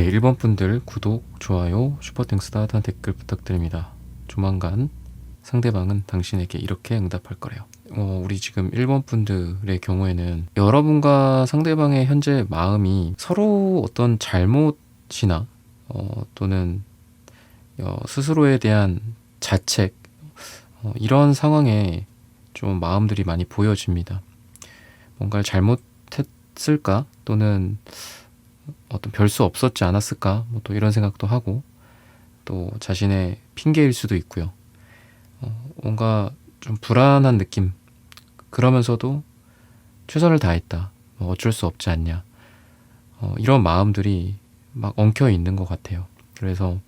네, 1번 분들 구독, 좋아요, 슈퍼땡스 따뜻한 댓글 부탁드립니다. 조만간 상대방은 당신에게 이렇게 응답할 거래요. 우리 지금 1번 분들의 경우에는 여러분과 상대방의 현재 마음이 서로 어떤 잘못이나 또는 스스로에 대한 자책 이런 상황에 좀 마음들이 많이 보여집니다. 뭔가를 잘못했을까? 또는 어떤 별 수 없었지 않았을까? 뭐 또 이런 생각도 하고 또 자신의 핑계일 수도 있고요. 뭔가 좀 불안한 느낌. 그러면서도 최선을 다했다. 뭐 어쩔 수 없지 않냐. 이런 마음들이 막 엉켜 있는 것 같아요. 그래서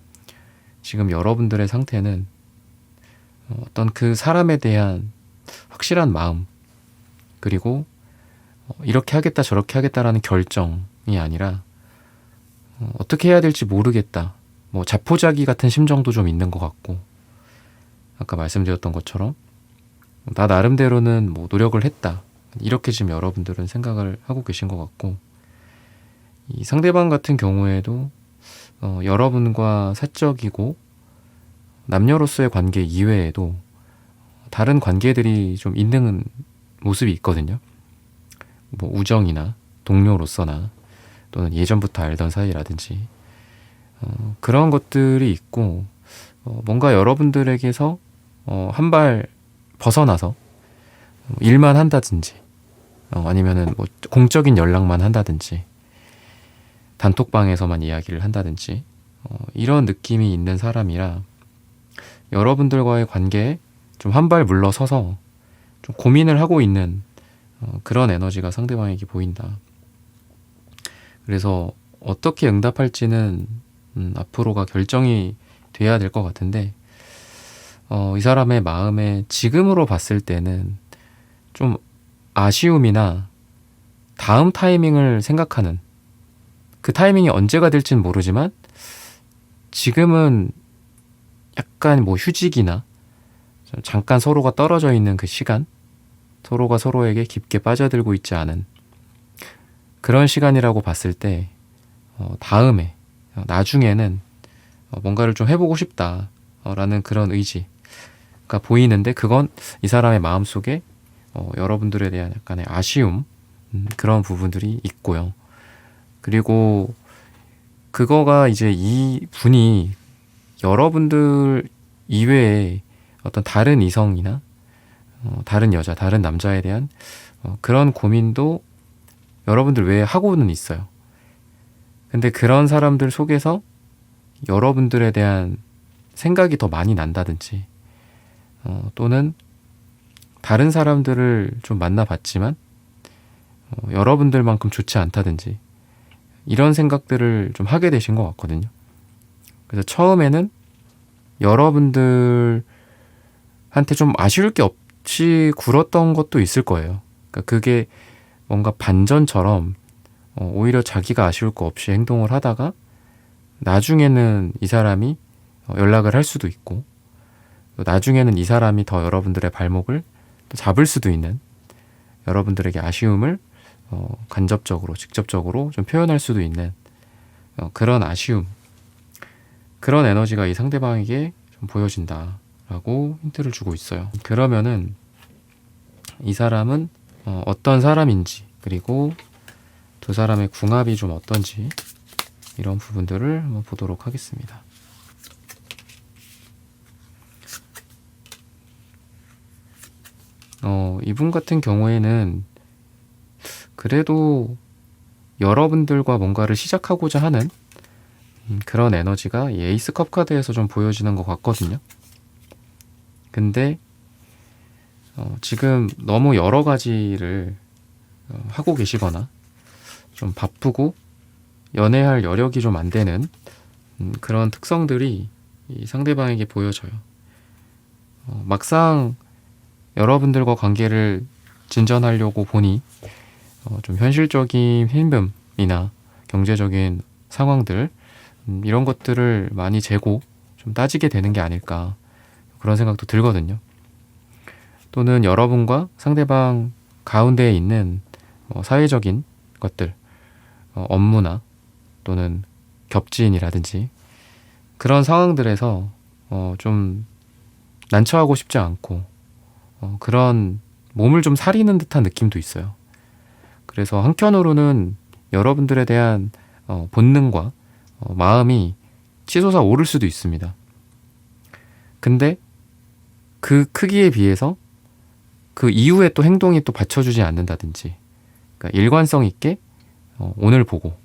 지금 여러분들의 상태는 어떤 그 사람에 대한 확실한 마음, 그리고 이렇게 하겠다 저렇게 하겠다라는 결정이 아니라 어떻게 해야 될지 모르겠다. 뭐 자포자기 같은 심정도 좀 있는 것 같고, 아까 말씀드렸던 것처럼 나 나름대로는 뭐 노력을 했다. 이렇게 지금 여러분들은 생각을 하고 계신 것 같고, 이 상대방 같은 경우에도 여러분과 사적이고 남녀로서의 관계 이외에도 다른 관계들이 좀 있는 모습이 있거든요. 뭐 우정이나 동료로서나 또는 예전부터 알던 사이라든지 그런 것들이 있고, 뭔가 여러분들에게서 한 발 벗어나서 일만 한다든지 아니면은 뭐 공적인 연락만 한다든지 단톡방에서만 이야기를 한다든지 이런 느낌이 있는 사람이라 여러분들과의 관계에 좀 한 발 물러서서 좀 고민을 하고 있는 그런 에너지가 상대방에게 보인다. 그래서 어떻게 응답할지는 앞으로가 결정이 돼야 될 것 같은데, 이 사람의 마음에 지금으로 봤을 때는 좀 아쉬움이나 다음 타이밍을 생각하는, 그 타이밍이 언제가 될지는 모르지만 지금은 약간 뭐 휴직이나 잠깐 서로가 떨어져 있는 그 시간, 서로가 서로에게 깊게 빠져들고 있지 않은 그런 시간이라고 봤을 때 다음에 나중에는 뭔가를 좀 해보고 싶다라는 그런 의지가 보이는데, 그건 이 사람의 마음속에 여러분들에 대한 약간의 아쉬움, 그런 부분들이 있고요. 그리고 그거가 이제 이 분이 여러분들 이외에 어떤 다른 이성이나 다른 여자, 다른 남자에 대한 그런 고민도 여러분들 외에 하고는 있어요. 근데 그런 사람들 속에서 여러분들에 대한 생각이 더 많이 난다든지 또는 다른 사람들을 좀 만나봤지만 여러분들만큼 좋지 않다든지 이런 생각들을 좀 하게 되신 것 같거든요. 그래서 처음에는 여러분들한테 좀 아쉬울 게 없이 굴었던 것도 있을 거예요. 그러니까 그게 뭔가 반전처럼 오히려 자기가 아쉬울 거 없이 행동을 하다가 나중에는 이 사람이 연락을 할 수도 있고, 나중에는 이 사람이 더 여러분들의 발목을 잡을 수도 있는, 여러분들에게 아쉬움을 간접적으로 직접적으로 좀 표현할 수도 있는 그런 아쉬움, 그런 에너지가 이 상대방에게 좀 보여진다라고 힌트를 주고 있어요. 그러면은 이 사람은 어떤 사람인지, 그리고 두 사람의 궁합이 좀 어떤지, 이런 부분들을 한번 보도록 하겠습니다. 이분 같은 경우에는 그래도 여러분들과 뭔가를 시작하고자 하는 그런 에너지가 이 에이스 컵 카드에서 좀 보여지는 것 같거든요. 근데 지금 너무 여러 가지를 하고 계시거나 좀 바쁘고 연애할 여력이 좀 안 되는 그런 특성들이 이 상대방에게 보여져요. 막상 여러분들과 관계를 진전하려고 보니 좀 현실적인 힘듦이나 경제적인 상황들, 이런 것들을 많이 재고 좀 따지게 되는 게 아닐까, 그런 생각도 들거든요. 또는 여러분과 상대방 가운데에 있는 사회적인 것들, 업무나 또는 겹지인이라든지 그런 상황들에서 좀 난처하고 싶지 않고 그런 몸을 좀 사리는 듯한 느낌도 있어요. 그래서 한켠으로는 여러분들에 대한 본능과 마음이 치솟아 오를 수도 있습니다. 근데 그 크기에 비해서 그 이후에 또 행동이 또 받쳐주지 않는다든지, 그러니까 일관성 있게 오늘 보고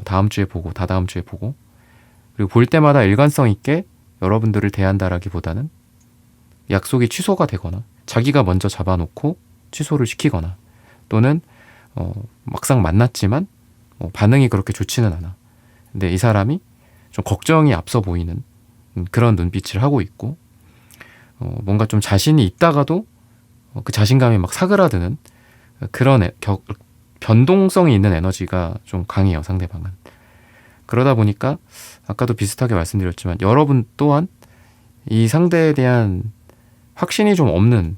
다음 주에 보고 다다음 주에 보고, 그리고 볼 때마다 일관성 있게 여러분들을 대한다라기보다는 약속이 취소가 되거나 자기가 먼저 잡아놓고 취소를 시키거나, 또는 막상 만났지만 반응이 그렇게 좋지는 않아. 근데 이 사람이 좀 걱정이 앞서 보이는 그런 눈빛을 하고 있고, 뭔가 좀 자신이 있다가도 그 자신감이 막 사그라드는 그런 변동성이 있는 에너지가 좀 강해요, 상대방은. 그러다 보니까 아까도 비슷하게 말씀드렸지만 여러분 또한 이 상대에 대한 확신이 좀 없는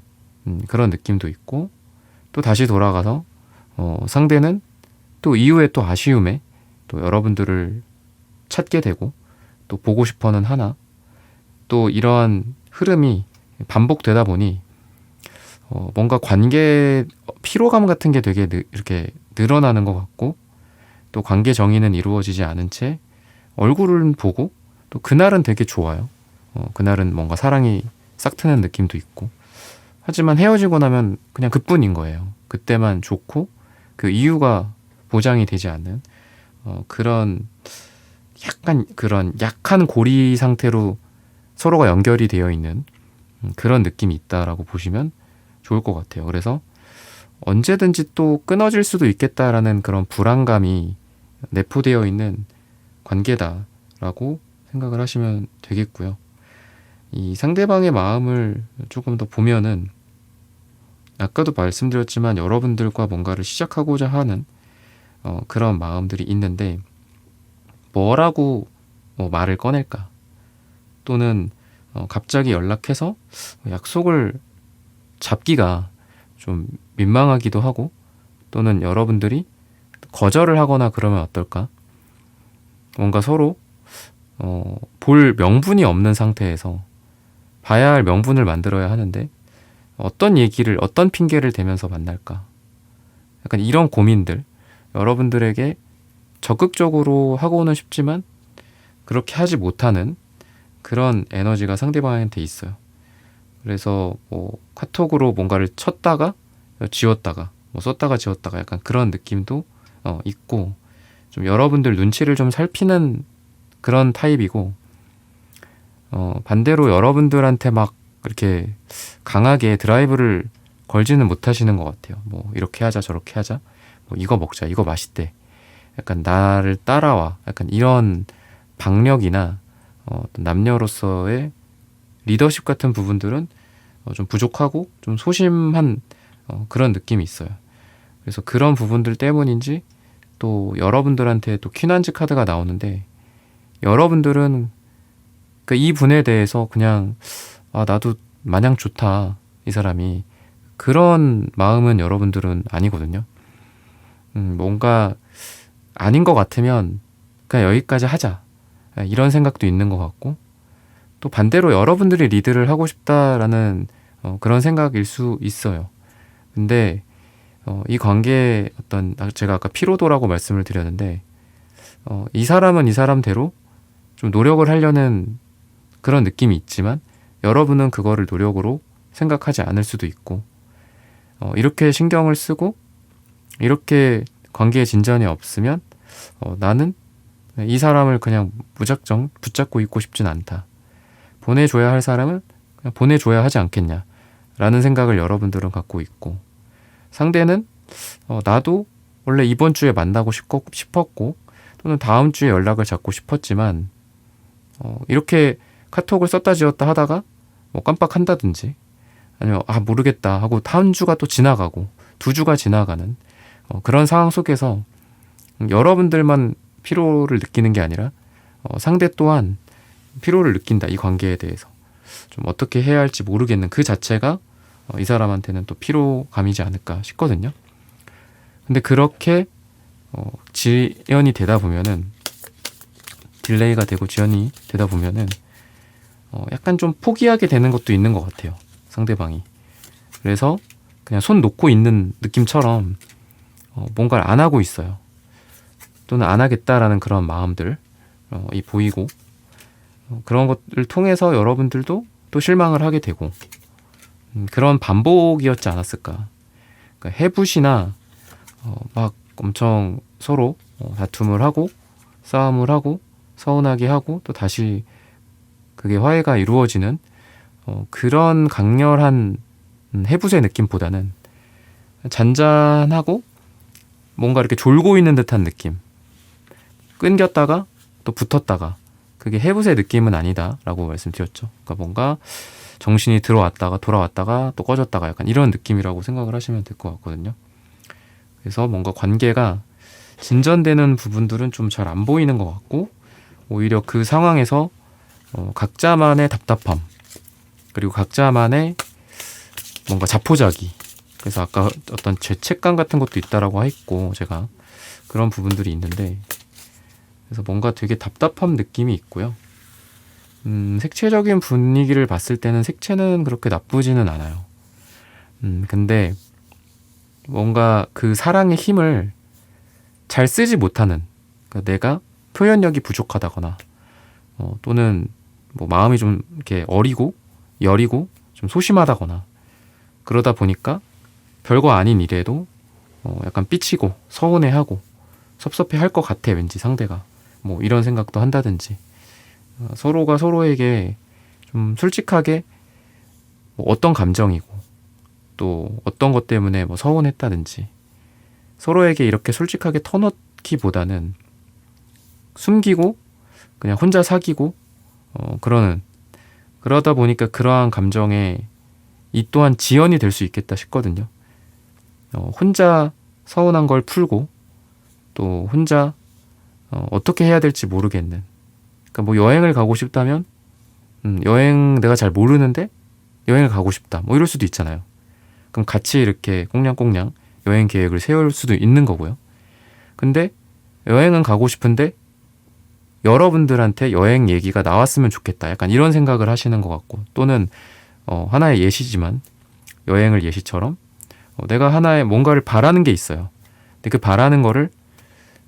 그런 느낌도 있고, 또 다시 돌아가서 상대는 또 이후에 또 아쉬움에 또 여러분들을 찾게 되고 또 보고 싶어는 하나, 또 이러한 흐름이 반복되다 보니 뭔가 관계 피로감 같은 게 되게 이렇게 늘어나는 것 같고, 또 관계 정의는 이루어지지 않은 채 얼굴은 보고 또 그날은 되게 좋아요. 그날은 뭔가 사랑이 싹 트는 느낌도 있고, 하지만 헤어지고 나면 그냥 그뿐인 거예요. 그때만 좋고 그 이유가 보장이 되지 않는 그런 약간 그런 약한 고리 상태로 서로가 연결이 되어 있는 그런 느낌이 있다라고 보시면 좋을 것 같아요. 그래서 언제든지 또 끊어질 수도 있겠다라는 그런 불안감이 내포되어 있는 관계다라고 생각을 하시면 되겠고요. 이 상대방의 마음을 조금 더 보면은 아까도 말씀드렸지만 여러분들과 뭔가를 시작하고자 하는 그런 마음들이 있는데, 뭐라고 말을 꺼낼까? 또는 갑자기 연락해서 약속을 잡기가 좀 민망하기도 하고, 또는 여러분들이 거절을 하거나 그러면 어떨까? 뭔가 서로 볼 명분이 없는 상태에서 봐야 할 명분을 만들어야 하는데 어떤 얘기를, 어떤 핑계를 대면서 만날까? 약간 이런 고민들, 여러분들에게 적극적으로 하고는 싶지만 그렇게 하지 못하는 그런 에너지가 상대방한테 있어요. 그래서 뭐 카톡으로 뭔가를 쳤다가 지웠다가 뭐 썼다가 지웠다가 약간 그런 느낌도 있고, 좀 여러분들 눈치를 좀 살피는 그런 타입이고, 반대로 여러분들한테 막 이렇게 강하게 드라이브를 걸지는 못하시는 것 같아요. 뭐 이렇게 하자 저렇게 하자, 뭐 이거 먹자 이거 맛있대, 약간 나를 따라와, 약간 이런 박력이나 남녀로서의 리더십 같은 부분들은 좀 부족하고 좀 소심한 그런 느낌이 있어요. 그래서 그런 부분들 때문인지 또 여러분들한테 또 퀸한즈 카드가 나오는데, 여러분들은 그 이 분에 대해서 그냥 나도 마냥 좋다 이 사람이, 그런 마음은 여러분들은 아니거든요. 뭔가 아닌 것 같으면 그냥 여기까지 하자, 이런 생각도 있는 것 같고, 또 반대로 여러분들이 리드를 하고 싶다라는 그런 생각일 수 있어요. 근데 이 관계의 어떤, 제가 아까 피로도라고 말씀을 드렸는데, 이 사람은 이 사람대로 좀 노력을 하려는 그런 느낌이 있지만 여러분은 그거를 노력으로 생각하지 않을 수도 있고, 이렇게 신경을 쓰고 이렇게 관계에 진전이 없으면 나는 이 사람을 그냥 무작정 붙잡고 있고 싶진 않다, 보내줘야 할 사람은 그냥 보내줘야 하지 않겠냐 라는 생각을 여러분들은 갖고 있고, 상대는 나도 원래 이번 주에 만나고 싶었고 또는 다음 주에 연락을 잡고 싶었지만 이렇게 카톡을 썼다 지웠다 하다가 뭐 깜빡한다든지, 아니면 모르겠다 하고 한 주가 또 지나가고 두 주가 지나가는 그런 상황 속에서 여러분들만 피로를 느끼는 게 아니라 상대 또한 피로를 느낀다, 이 관계에 대해서 좀 어떻게 해야 할지 모르겠는 그 자체가 이 사람한테는 또 피로감이지 않을까 싶거든요. 근데 그렇게 지연이 되다 보면은 딜레이가 되고 지연이 되다 보면은 약간 좀 포기하게 되는 것도 있는 것 같아요. 상대방이. 그래서 그냥 손 놓고 있는 느낌처럼 뭔가를 안 하고 있어요. 또는 안 하겠다라는 그런 마음들 이 보이고 그런 것을 통해서 여러분들도 또 실망을 하게 되고 그런 반복이었지 않았을까. 그러니까 해붓이나 막 엄청 서로 다툼을 하고 싸움을 하고 서운하게 하고 또 다시 그게 화해가 이루어지는 그런 강렬한 해붓의 느낌보다는 잔잔하고 뭔가 이렇게 졸고 있는 듯한 느낌, 끊겼다가 또 붙었다가, 그게 해붓의 느낌은 아니다라고 말씀드렸죠. 그러니까 뭔가 정신이 들어왔다가 돌아왔다가 또 꺼졌다가 약간 이런 느낌이라고 생각을 하시면 될 것 같거든요. 그래서 뭔가 관계가 진전되는 부분들은 좀 잘 안 보이는 것 같고, 오히려 그 상황에서 각자만의 답답함, 그리고 각자만의 뭔가 자포자기, 그래서 아까 어떤 죄책감 같은 것도 있다라고 했고, 제가 그런 부분들이 있는데, 그래서 뭔가 되게 답답한 느낌이 있고요. 색채적인 분위기를 봤을 때는 색채는 그렇게 나쁘지는 않아요. 근데 뭔가 그 사랑의 힘을 잘 쓰지 못하는, 그러니까 내가 표현력이 부족하다거나 또는 뭐 마음이 좀 이렇게 어리고 여리고 좀 소심하다거나 그러다 보니까 별거 아닌 일에도 약간 삐치고 서운해하고 섭섭해할 것 같아, 왠지 상대가. 뭐 이런 생각도 한다든지, 서로가 서로에게 좀 솔직하게 뭐 어떤 감정이고 또 어떤 것 때문에 뭐 서운했다든지 서로에게 이렇게 솔직하게 터놓기보다는 숨기고 그냥 혼자 사귀고 그러다 보니까 그러한 감정에 이 또한 지연이 될 수 있겠다 싶거든요. 혼자 서운한 걸 풀고 또 혼자 어떻게 해야 될지 모르겠는, 그러니까 뭐 여행을 가고 싶다면 여행 내가 잘 모르는데 여행을 가고 싶다 뭐 이럴 수도 있잖아요. 그럼 같이 이렇게 꽁냥꽁냥 여행 계획을 세울 수도 있는 거고요. 근데 여행은 가고 싶은데 여러분들한테 여행 얘기가 나왔으면 좋겠다, 약간 이런 생각을 하시는 것 같고, 또는 하나의 예시지만 여행을 예시처럼 내가 하나의 뭔가를 바라는 게 있어요. 근데 그 바라는 거를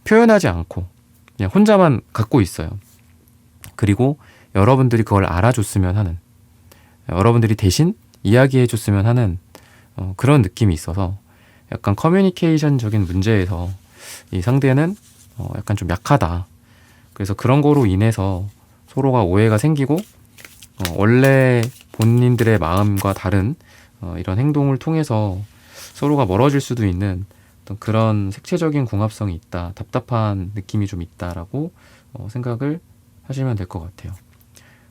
표현하지 않고 그냥 혼자만 갖고 있어요. 그리고 여러분들이 그걸 알아줬으면 하는, 여러분들이 대신 이야기해줬으면 하는 그런 느낌이 있어서 약간 커뮤니케이션적인 문제에서 이 상대는 약간 좀 약하다. 그래서 그런 거로 인해서 서로가 오해가 생기고 원래 본인들의 마음과 다른 이런 행동을 통해서 서로가 멀어질 수도 있는 어떤 그런 색채적인 궁합성이 있다, 답답한 느낌이 좀 있다라고 생각을 하시면 될 것 같아요.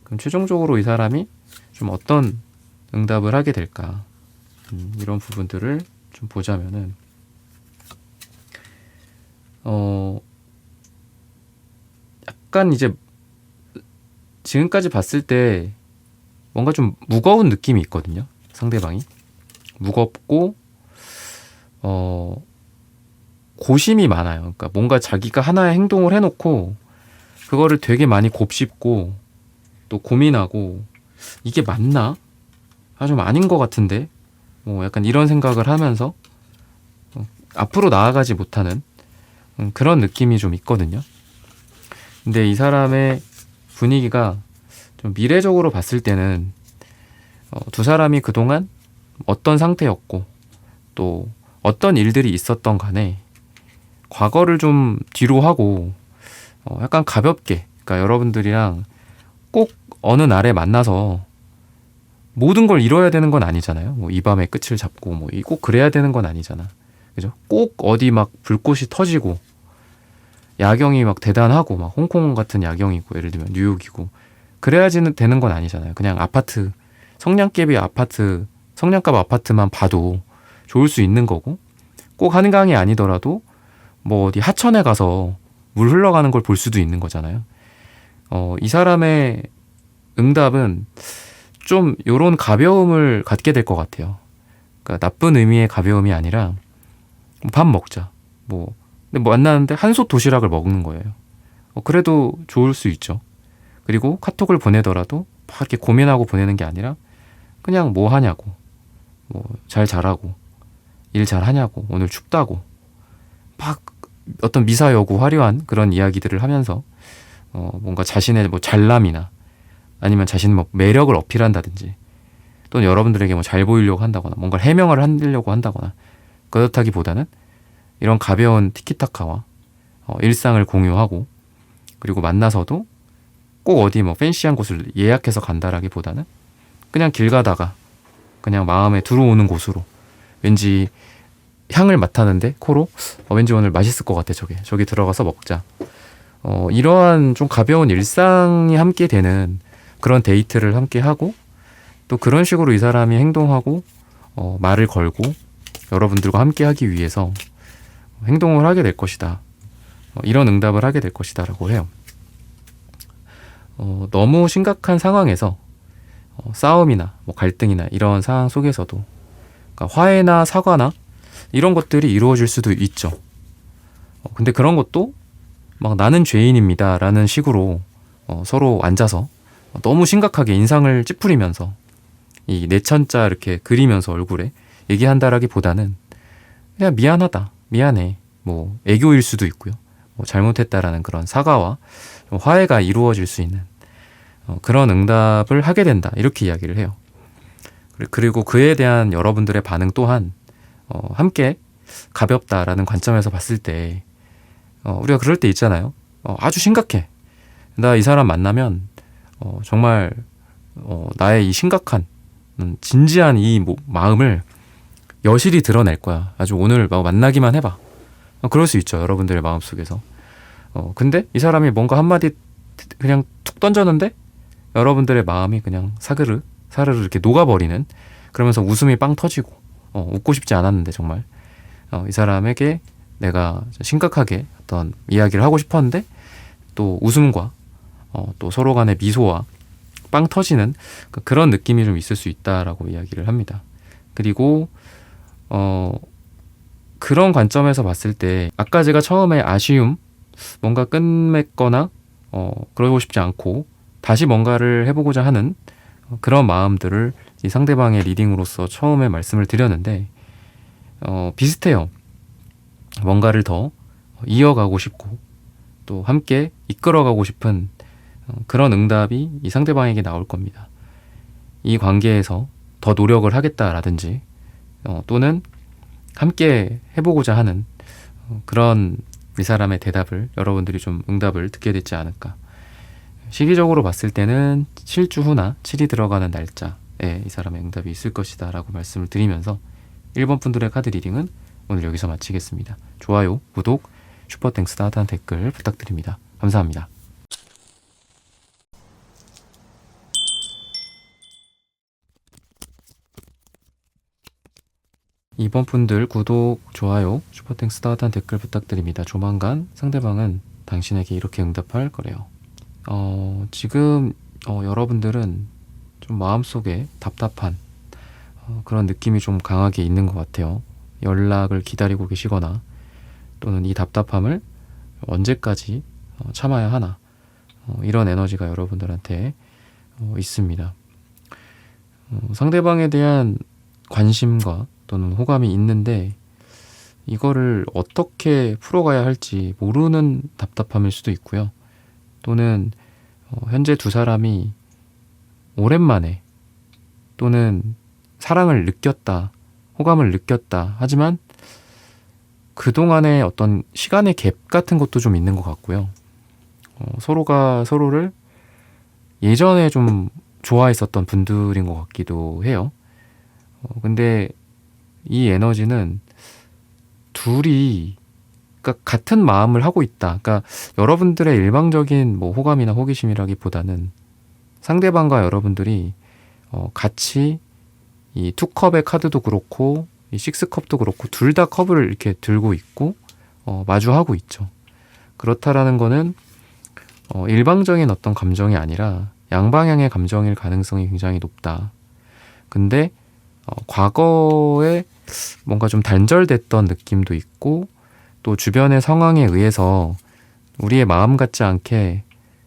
그럼 최종적으로 이 사람이 좀 어떤 응답을 하게 될까, 이런 부분들을 좀 보자면은 약간 이제 지금까지 봤을 때 뭔가 좀 무거운 느낌이 있거든요. 상대방이 무겁고 고심이 많아요. 그러니까 뭔가 자기가 하나의 행동을 해놓고 그거를 되게 많이 곱씹고 또 고민하고, 이게 맞나? 아, 좀 아닌 것 같은데? 뭐 약간 이런 생각을 하면서 앞으로 나아가지 못하는 그런 느낌이 좀 있거든요. 근데 이 사람의 분위기가 좀 미래적으로 봤을 때는 두 사람이 그동안 어떤 상태였고 또 어떤 일들이 있었던 간에 과거를 좀 뒤로 하고 약간 가볍게, 그러니까 여러분들이랑 꼭 어느 날에 만나서 모든 걸 이뤄야 되는 건 아니잖아요. 뭐 이 밤의 끝을 잡고 뭐 꼭 그래야 되는 건 아니잖아. 그죠? 꼭 어디 막 불꽃이 터지고 야경이 막 대단하고 막 홍콩 같은 야경이고 예를 들면 뉴욕이고 그래야지는 되는 건 아니잖아요. 그냥 아파트, 성냥개비 아파트, 성냥갑 아파트만 봐도 좋을 수 있는 거고, 꼭 한강이 아니더라도 뭐 어디 하천에 가서 물 흘러가는 걸 볼 수도 있는 거잖아요. 이 사람의 응답은 좀 요런 가벼움을 갖게 될 것 같아요. 그러니까 나쁜 의미의 가벼움이 아니라 밥 먹자. 뭐 근데 뭐 만나는데 한솥 도시락을 먹는 거예요. 그래도 좋을 수 있죠. 그리고 카톡을 보내더라도 막 이렇게 고민하고 보내는 게 아니라 그냥 뭐 하냐고, 뭐 잘 자라고, 일 잘하냐고, 오늘 춥다고 막 어떤 미사여구 화려한 그런 이야기들을 하면서 뭔가 자신의 뭐 잘남이나 아니면 자신의 뭐 매력을 어필한다든지 또는 여러분들에게 뭐 잘 보이려고 한다거나 뭔가를 해명을 하려고 한다거나 그렇다기보다는 이런 가벼운 티키타카와 일상을 공유하고 그리고 만나서도 꼭 어디 뭐 팬시한 곳을 예약해서 간다라기보다는 그냥 길 가다가 그냥 마음에 들어오는 곳으로 왠지 향을 맡았는데 코로 왠지 오늘 맛있을 것 같아 저기 들어가서 먹자. 이러한 좀 가벼운 일상이 함께 되는 그런 데이트를 함께 하고 또 그런 식으로 이 사람이 행동하고 말을 걸고 여러분들과 함께 하기 위해서 행동을 하게 될 것이다. 이런 응답을 하게 될 것이다 라고 해요. 너무 심각한 상황에서 싸움이나 뭐 갈등이나 이런 상황 속에서도 그러니까 화해나 사과나 이런 것들이 이루어질 수도 있죠. 근데 그런 것도 막 나는 죄인입니다 라는 식으로 서로 앉아서 너무 심각하게 인상을 찌푸리면서 이 내천자 이렇게 그리면서 얼굴에 얘기한다라기보다는 그냥 미안하다, 미안해, 뭐 애교일 수도 있고요. 뭐 잘못했다라는 그런 사과와 화해가 이루어질 수 있는 그런 응답을 하게 된다 이렇게 이야기를 해요. 그리고 그에 대한 여러분들의 반응 또한 함께 가볍다라는 관점에서 봤을 때 우리가 그럴 때 있잖아요. 아주 심각해. 나 이 사람 만나면 정말 나의 이 심각한 진지한 이 마음을 여실히 드러낼 거야. 아주 오늘 만나기만 해봐. 그럴 수 있죠. 여러분들의 마음속에서. 근데 이 사람이 뭔가 한마디 그냥 툭 던졌는데 여러분들의 마음이 그냥 사르르 이렇게 녹아버리는 그러면서 웃음이 빵 터지고 웃고 싶지 않았는데 정말 이 사람에게 내가 심각하게 어떤 이야기를 하고 싶었는데 또 웃음과 또 서로 간의 미소와 빵 터지는 그런 느낌이 좀 있을 수 있다라고 이야기를 합니다. 그리고 그런 관점에서 봤을 때 아까 제가 처음에 아쉬움 뭔가 끝맺거나 그러고 싶지 않고 다시 뭔가를 해보고자 하는 그런 마음들을 이 상대방의 리딩으로서 처음에 말씀을 드렸는데 비슷해요. 뭔가를 더 이어가고 싶고 또 함께 이끌어가고 싶은 그런 응답이 이 상대방에게 나올 겁니다. 이 관계에서 더 노력을 하겠다라든지 또는 함께 해보고자 하는 그런 이 사람의 대답을 여러분들이 좀 응답을 듣게 되지 않을까. 시기적으로 봤을 때는 7주 후나 7이 들어가는 날짜에 이 사람의 응답이 있을 것이다 라고 말씀을 드리면서 1번 분들의 카드 리딩은 오늘 여기서 마치겠습니다. 좋아요, 구독, 슈퍼땡스 따뜻한 댓글 부탁드립니다. 감사합니다. 2번 분들 구독, 좋아요, 슈퍼땡스 따뜻한 댓글 부탁드립니다. 조만간 상대방은 당신에게 이렇게 응답할 거래요. 지금 여러분들은 좀 마음속에 답답한 그런 느낌이 좀 강하게 있는 것 같아요. 연락을 기다리고 계시거나 또는 이 답답함을 언제까지 참아야 하나 이런 에너지가 여러분들한테 있습니다. 상대방에 대한 관심과 또는 호감이 있는데 이거를 어떻게 풀어가야 할지 모르는 답답함일 수도 있고요. 또는 현재 두 사람이 오랜만에 또는 사랑을 느꼈다, 호감을 느꼈다 하지만 그동안의 어떤 시간의 갭 같은 것도 좀 있는 것 같고요. 서로가 서로를 예전에 좀 좋아했었던 분들인 것 같기도 해요. 근데 이 에너지는 둘이 그러니까 같은 마음을 하고 있다. 그러니까 여러분들의 일방적인 뭐 호감이나 호기심이라기보다는 상대방과 여러분들이 같이 이 투컵의 카드도 그렇고 이 식스컵도 그렇고 둘 다 컵을 이렇게 들고 있고 마주하고 있죠. 그렇다라는 거는 일방적인 어떤 감정이 아니라 양방향의 감정일 가능성이 굉장히 높다. 근데 과거에 뭔가 좀 단절됐던 느낌도 있고 또 주변의 상황에 의해서 우리의 마음 같지 않게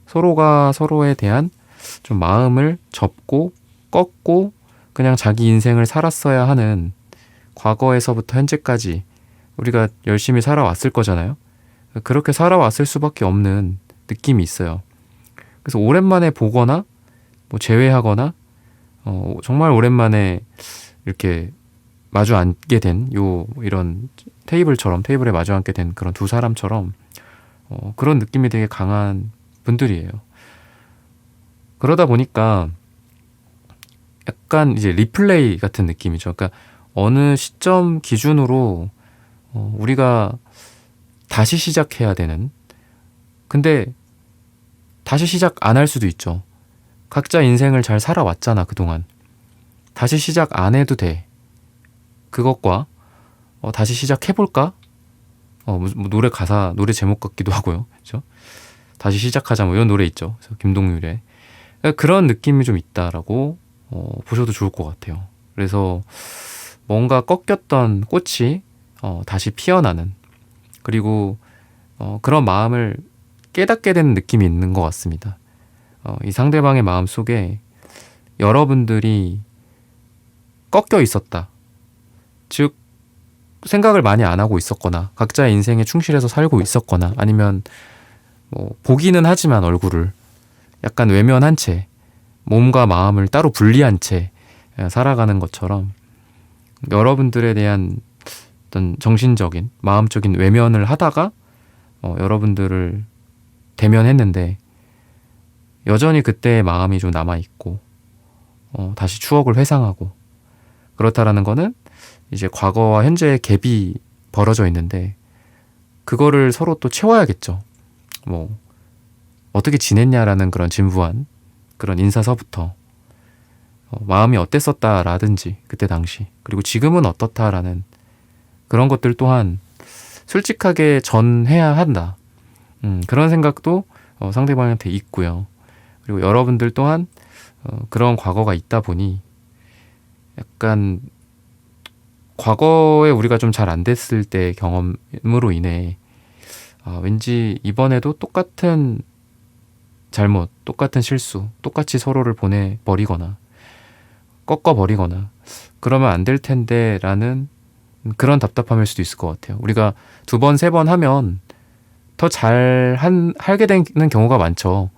서로가 서로에 대한 좀 마음을 접고 꺾고 그냥 자기 인생을 살았어야 하는, 과거에서부터 현재까지 우리가 열심히 살아왔을 거잖아요. 그렇게 살아왔을 수밖에 없는 느낌이 있어요. 그래서 오랜만에 보거나 뭐 재회하거나 정말 오랜만에 이렇게 마주 앉게 된 이런 테이블에 마주 앉게 된 그런 두 사람처럼 그런 느낌이 되게 강한 분들이에요. 그러다 보니까 약간 이제 리플레이 같은 느낌이죠. 그러니까 어느 시점 기준으로 우리가 다시 시작해야 되는, 근데 다시 시작 안 할 수도 있죠. 각자 인생을 잘 살아왔잖아, 그동안. 다시 시작 안 해도 돼. 그것과 다시 시작해볼까? 뭐 노래 제목 같기도 하고요. 그렇죠? 다시 시작하자 뭐 이런 노래 있죠. 그래서 김동률의 그런 느낌이 좀 있다라고 보셔도 좋을 것 같아요. 그래서 뭔가 꺾였던 꽃이 다시 피어나는, 그리고 그런 마음을 깨닫게 되는 느낌이 있는 것 같습니다. 이 상대방의 마음 속에 여러분들이 꺾여 있었다. 즉 생각을 많이 안 하고 있었거나 각자의 인생에 충실해서 살고 있었거나, 아니면 뭐 보기는 하지만 얼굴을 약간 외면한 채 몸과 마음을 따로 분리한 채 살아가는 것처럼 여러분들에 대한 어떤 정신적인 마음적인 외면을 하다가 여러분들을 대면했는데 여전히 그때의 마음이 좀 남아있고 다시 추억을 회상하고 그렇다라는 거는 이제 과거와 현재의 갭이 벌어져 있는데 그거를 서로 또 채워야겠죠. 뭐 어떻게 지냈냐라는 그런 진부한 그런 인사서부터 마음이 어땠었다라든지 그때 당시, 그리고 지금은 어떻다라는 그런 것들 또한 솔직하게 전해야 한다. 그런 생각도 상대방한테 있고요. 그리고 여러분들 또한 그런 과거가 있다 보니 약간 과거에 우리가 좀 잘 안 됐을 때 경험으로 인해 왠지 이번에도 똑같은 잘못, 똑같은 실수, 똑같이 서로를 보내버리거나 꺾어버리거나 그러면 안 될 텐데 라는 그런 답답함일 수도 있을 것 같아요. 우리가 두 번, 세 번 하면 더 하게 되는 경우가 많죠.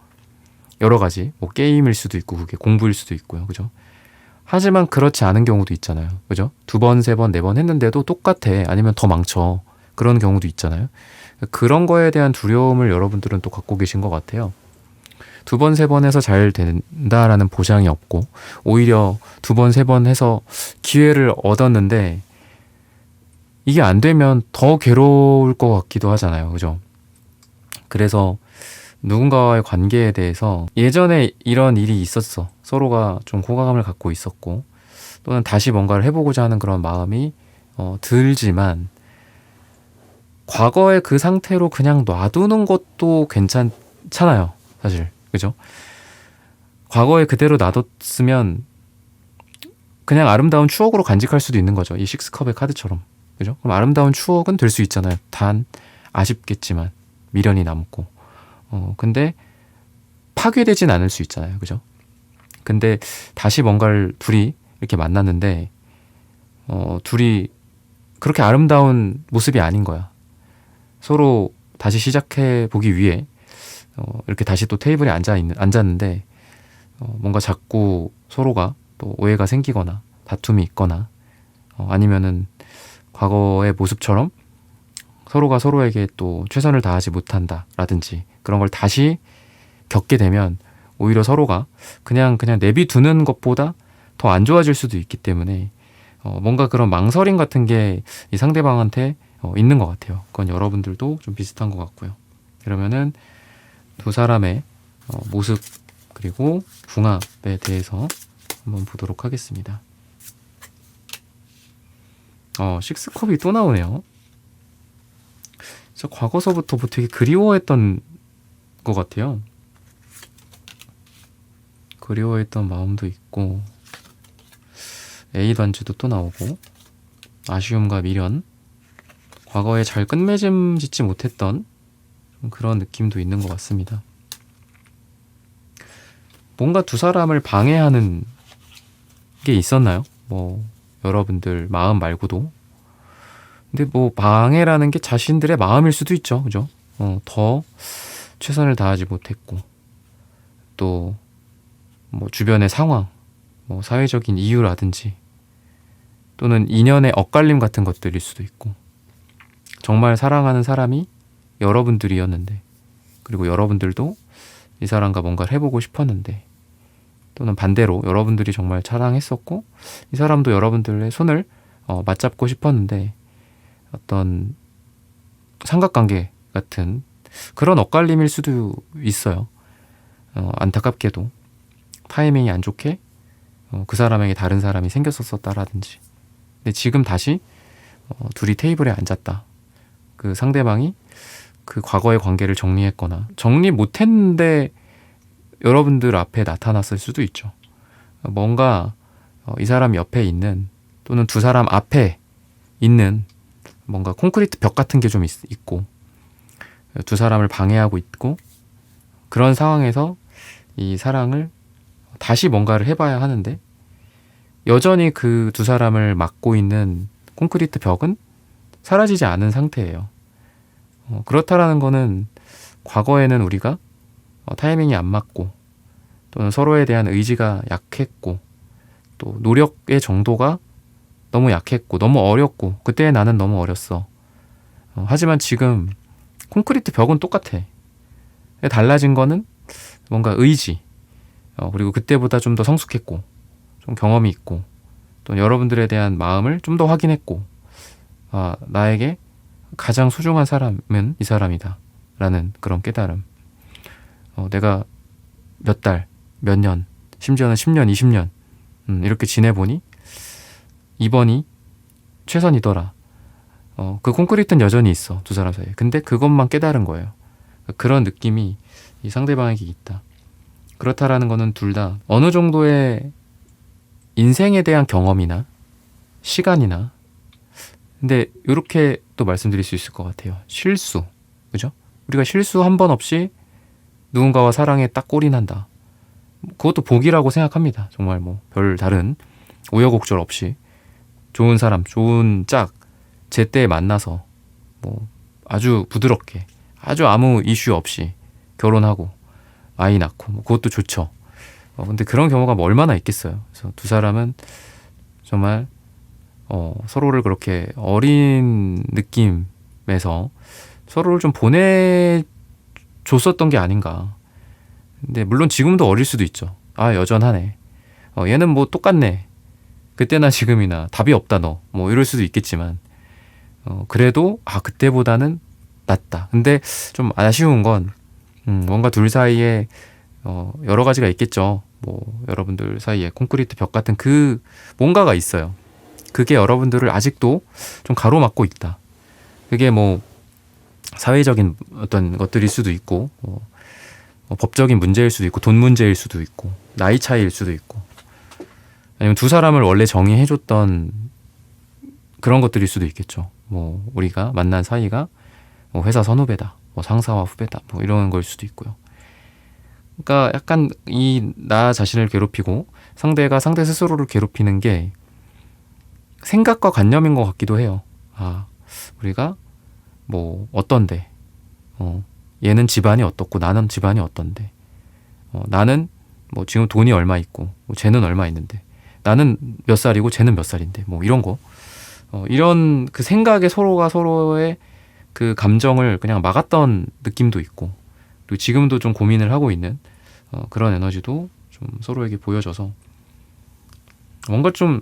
여러 가지, 뭐 게임일 수도 있고 그게 공부일 수도 있고요. 그죠? 하지만 그렇지 않은 경우도 있잖아요. 그죠? 두 번, 세 번, 네 번 했는데도 똑같아. 아니면 더 망쳐. 그런 경우도 있잖아요. 그런 거에 대한 두려움을 여러분들은 또 갖고 계신 것 같아요. 두 번, 세 번 해서 잘 된다라는 보장이 없고 오히려 두 번, 세 번 해서 기회를 얻었는데 이게 안 되면 더 괴로울 것 같기도 하잖아요. 그죠? 그래서 누군가와의 관계에 대해서 예전에 이런 일이 있었어. 서로가 좀 호감을 갖고 있었고 또는 다시 뭔가를 해보고자 하는 그런 마음이 들지만 과거의 그 상태로 그냥 놔두는 것도 괜찮잖아요. 사실. 그죠? 과거에 그대로 놔뒀으면 그냥 아름다운 추억으로 간직할 수도 있는 거죠. 이 식스컵의 카드처럼. 그죠? 그럼 아름다운 추억은 될 수 있잖아요. 단 아쉽겠지만 미련이 남고. 근데 파괴되진 않을 수 있잖아요. 그죠? 근데 다시 뭔가를 둘이 이렇게 만났는데 둘이 그렇게 아름다운 모습이 아닌 거야. 서로 다시 시작해 보기 위해 이렇게 다시 또 테이블에 앉았는데 뭔가 자꾸 서로가 또 오해가 생기거나 다툼이 있거나 아니면은 과거의 모습처럼 서로가 서로에게 또 최선을 다하지 못한다라든지 그런 걸 다시 겪게 되면 오히려 서로가 그냥 내비두는 것보다 더 안 좋아질 수도 있기 때문에 뭔가 그런 망설임 같은 게 이 상대방한테 있는 것 같아요. 그건 여러분들도 좀 비슷한 것 같고요. 그러면은 두 사람의 모습 그리고 궁합에 대해서 한번 보도록 하겠습니다. 식스컵이 또 나오네요. 저 과거서부터 뭐 되게 그리워했던 것 같아요. 그리워했던 마음도 있고 A 단추도 또 나오고 아쉬움과 미련, 과거에 잘 끝맺음 짓지 못했던 좀 그런 느낌도 있는 것 같습니다. 뭔가 두 사람을 방해하는 게 있었나요? 뭐 여러분들 마음 말고도. 근데 뭐 방해라는 게 자신들의 마음일 수도 있죠. 그죠? 더 최선을 다하지 못했고 또 뭐 주변의 상황, 뭐 사회적인 이유라든지 또는 인연의 엇갈림 같은 것들일 수도 있고 정말 사랑하는 사람이 여러분들이었는데 그리고 여러분들도 이 사람과 뭔가를 해보고 싶었는데 또는 반대로 여러분들이 정말 사랑했었고 이 사람도 여러분들의 손을 맞잡고 싶었는데 어떤 삼각관계 같은 그런 엇갈림일 수도 있어요. 안타깝게도 타이밍이 안 좋게 그 사람에게 다른 사람이 생겼었다라든지. 근데 지금 다시 둘이 테이블에 앉았다. 그 상대방이 그 과거의 관계를 정리했거나 정리 못했는데 여러분들 앞에 나타났을 수도 있죠. 뭔가 이 사람 옆에 있는 또는 두 사람 앞에 있는 뭔가 콘크리트 벽 같은 게 좀 있고 두 사람을 방해하고 있고 그런 상황에서 이 사랑을 다시 뭔가를 해봐야 하는데 여전히 그 두 사람을 막고 있는 콘크리트 벽은 사라지지 않은 상태예요. 그렇다라는 거는 과거에는 우리가 타이밍이 안 맞고 또는 서로에 대한 의지가 약했고 또 노력의 정도가 너무 약했고 너무 어렸고 그때 나는 너무 어렸어. 하지만 지금 콘크리트 벽은 똑같아. 달라진 거는 뭔가 의지 그리고 그때보다 좀 더 성숙했고 좀 경험이 있고 또 여러분들에 대한 마음을 좀 더 확인했고 나에게 가장 소중한 사람은 이 사람이다 라는 그런 깨달음. 내가 몇 달, 몇 년, 심지어는 10년, 20년 이렇게 지내보니 이번이 최선이더라. 그 콘크리트는 여전히 있어 두 사람 사이에. 근데 그것만 깨달은 거예요. 그런 느낌이 이 상대방에게 있다. 그렇다라는 거는 둘 다 어느 정도의 인생에 대한 경험이나 시간이나 근데 이렇게 또 말씀드릴 수 있을 것 같아요. 실수. 그죠? 우리가 실수 한 번 없이 누군가와 사랑에 딱 골인한다. 그것도 복이라고 생각합니다. 정말 뭐 별 다른 우여곡절 없이 좋은 사람, 좋은 짝 제때에 만나서 뭐 아주 부드럽게 아주 아무 이슈 없이 결혼하고 아이 낳고 뭐 그것도 좋죠. 근데 그런 경우가 뭐 얼마나 있겠어요. 그래서 두 사람은 정말 서로를 그렇게 어린 느낌에서 서로를 좀 보내줬었던 게 아닌가. 근데 물론 지금도 어릴 수도 있죠. 여전하네. 얘는 뭐 똑같네. 그때나 지금이나 답이 없다 너. 뭐 이럴 수도 있겠지만 그래도 그때보다는 낫다. 근데 좀 아쉬운 건 뭔가 둘 사이에 여러 가지가 있겠죠. 뭐 여러분들 사이에 콘크리트 벽 같은 그 뭔가가 있어요. 그게 여러분들을 아직도 좀 가로막고 있다. 그게 뭐 사회적인 어떤 것들일 수도 있고 법적인 문제일 수도 있고 돈 문제일 수도 있고 나이 차이일 수도 있고 아니면 두 사람을 원래 정의해줬던 그런 것들일 수도 있겠죠. 뭐 우리가 만난 사이가 뭐 회사 선후배다, 뭐 상사와 후배다, 뭐 이런 걸 수도 있고요. 그러니까 약간 나 자신을 괴롭히고 상대가 상대 스스로를 괴롭히는 게 생각과 관념인 것 같기도 해요. 우리가 뭐 어떤데, 얘는 집안이 어떻고 나는 집안이 어떤데, 나는 뭐 지금 돈이 얼마 있고 뭐 쟤는 얼마 있는데, 나는 몇 살이고 쟤는 몇 살인데, 뭐 이런 거, 이런 그 생각에 서로가 서로의 그 감정을 그냥 막았던 느낌도 있고, 그리고 지금도 좀 고민을 하고 있는 그런 에너지도 좀 서로에게 보여져서 뭔가 좀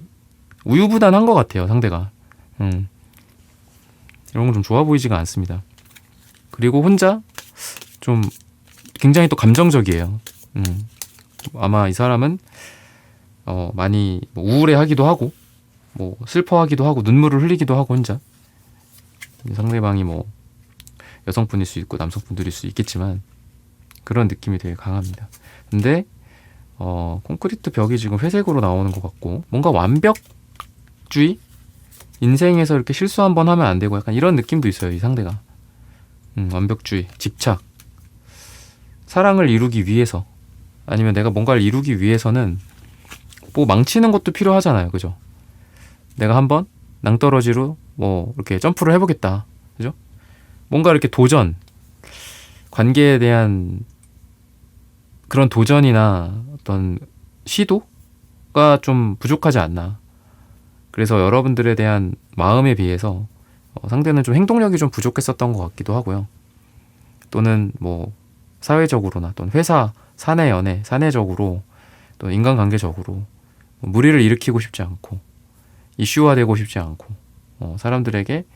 우유부단한 것 같아요, 상대가. 이런 건 좀 좋아 보이지가 않습니다. 그리고 혼자 좀 굉장히 또 감정적이에요. 아마 이 사람은 많이 뭐 우울해하기도 하고 뭐 슬퍼하기도 하고 눈물을 흘리기도 하고 혼자. 상대방이 뭐 여성분일 수 있고 남성분들일 수 있겠지만 그런 느낌이 되게 강합니다. 근데 콘크리트 벽이 지금 회색으로 나오는 것 같고 뭔가 완벽주의? 인생에서 이렇게 실수 한 번 하면 안 되고 약간 이런 느낌도 있어요, 이 상대가. 완벽주의, 집착. 사랑을 이루기 위해서 아니면 내가 뭔가를 이루기 위해서는 뭐 망치는 것도 필요하잖아요. 그죠? 내가 한번 낭떠러지로 뭐 이렇게 점프를 해보겠다. 그죠? 뭔가 이렇게 도전, 관계에 대한 그런 도전이나 어떤 시도가 좀 부족하지 않나. 그래서 여러분들에 대한 마음에 비해서 상대는 좀 행동력이 좀 부족했었던 것 같기도 하고요. 또는 뭐 사회적으로나 또는 회사, 사내 연애, 사내적으로 또 인간관계적으로 무리를 일으키고 싶지 않고 이슈화되고 싶지 않고 사람들에게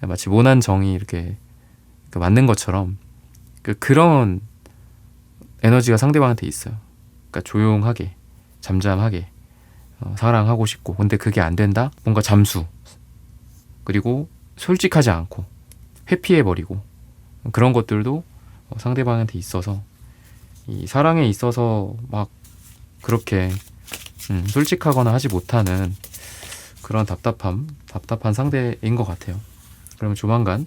마치 모난 정이 이렇게 맞는 것처럼 그런 에너지가 상대방한테 있어요. 그러니까 조용하게, 잠잠하게 사랑하고 싶고, 근데 그게 안 된다? 뭔가 잠수, 그리고 솔직하지 않고 회피해버리고, 그런 것들도 상대방한테 있어서 이 사랑에 있어서 막 그렇게 솔직하거나 하지 못하는 그런 답답한 상대인 것 같아요. 그러면 조만간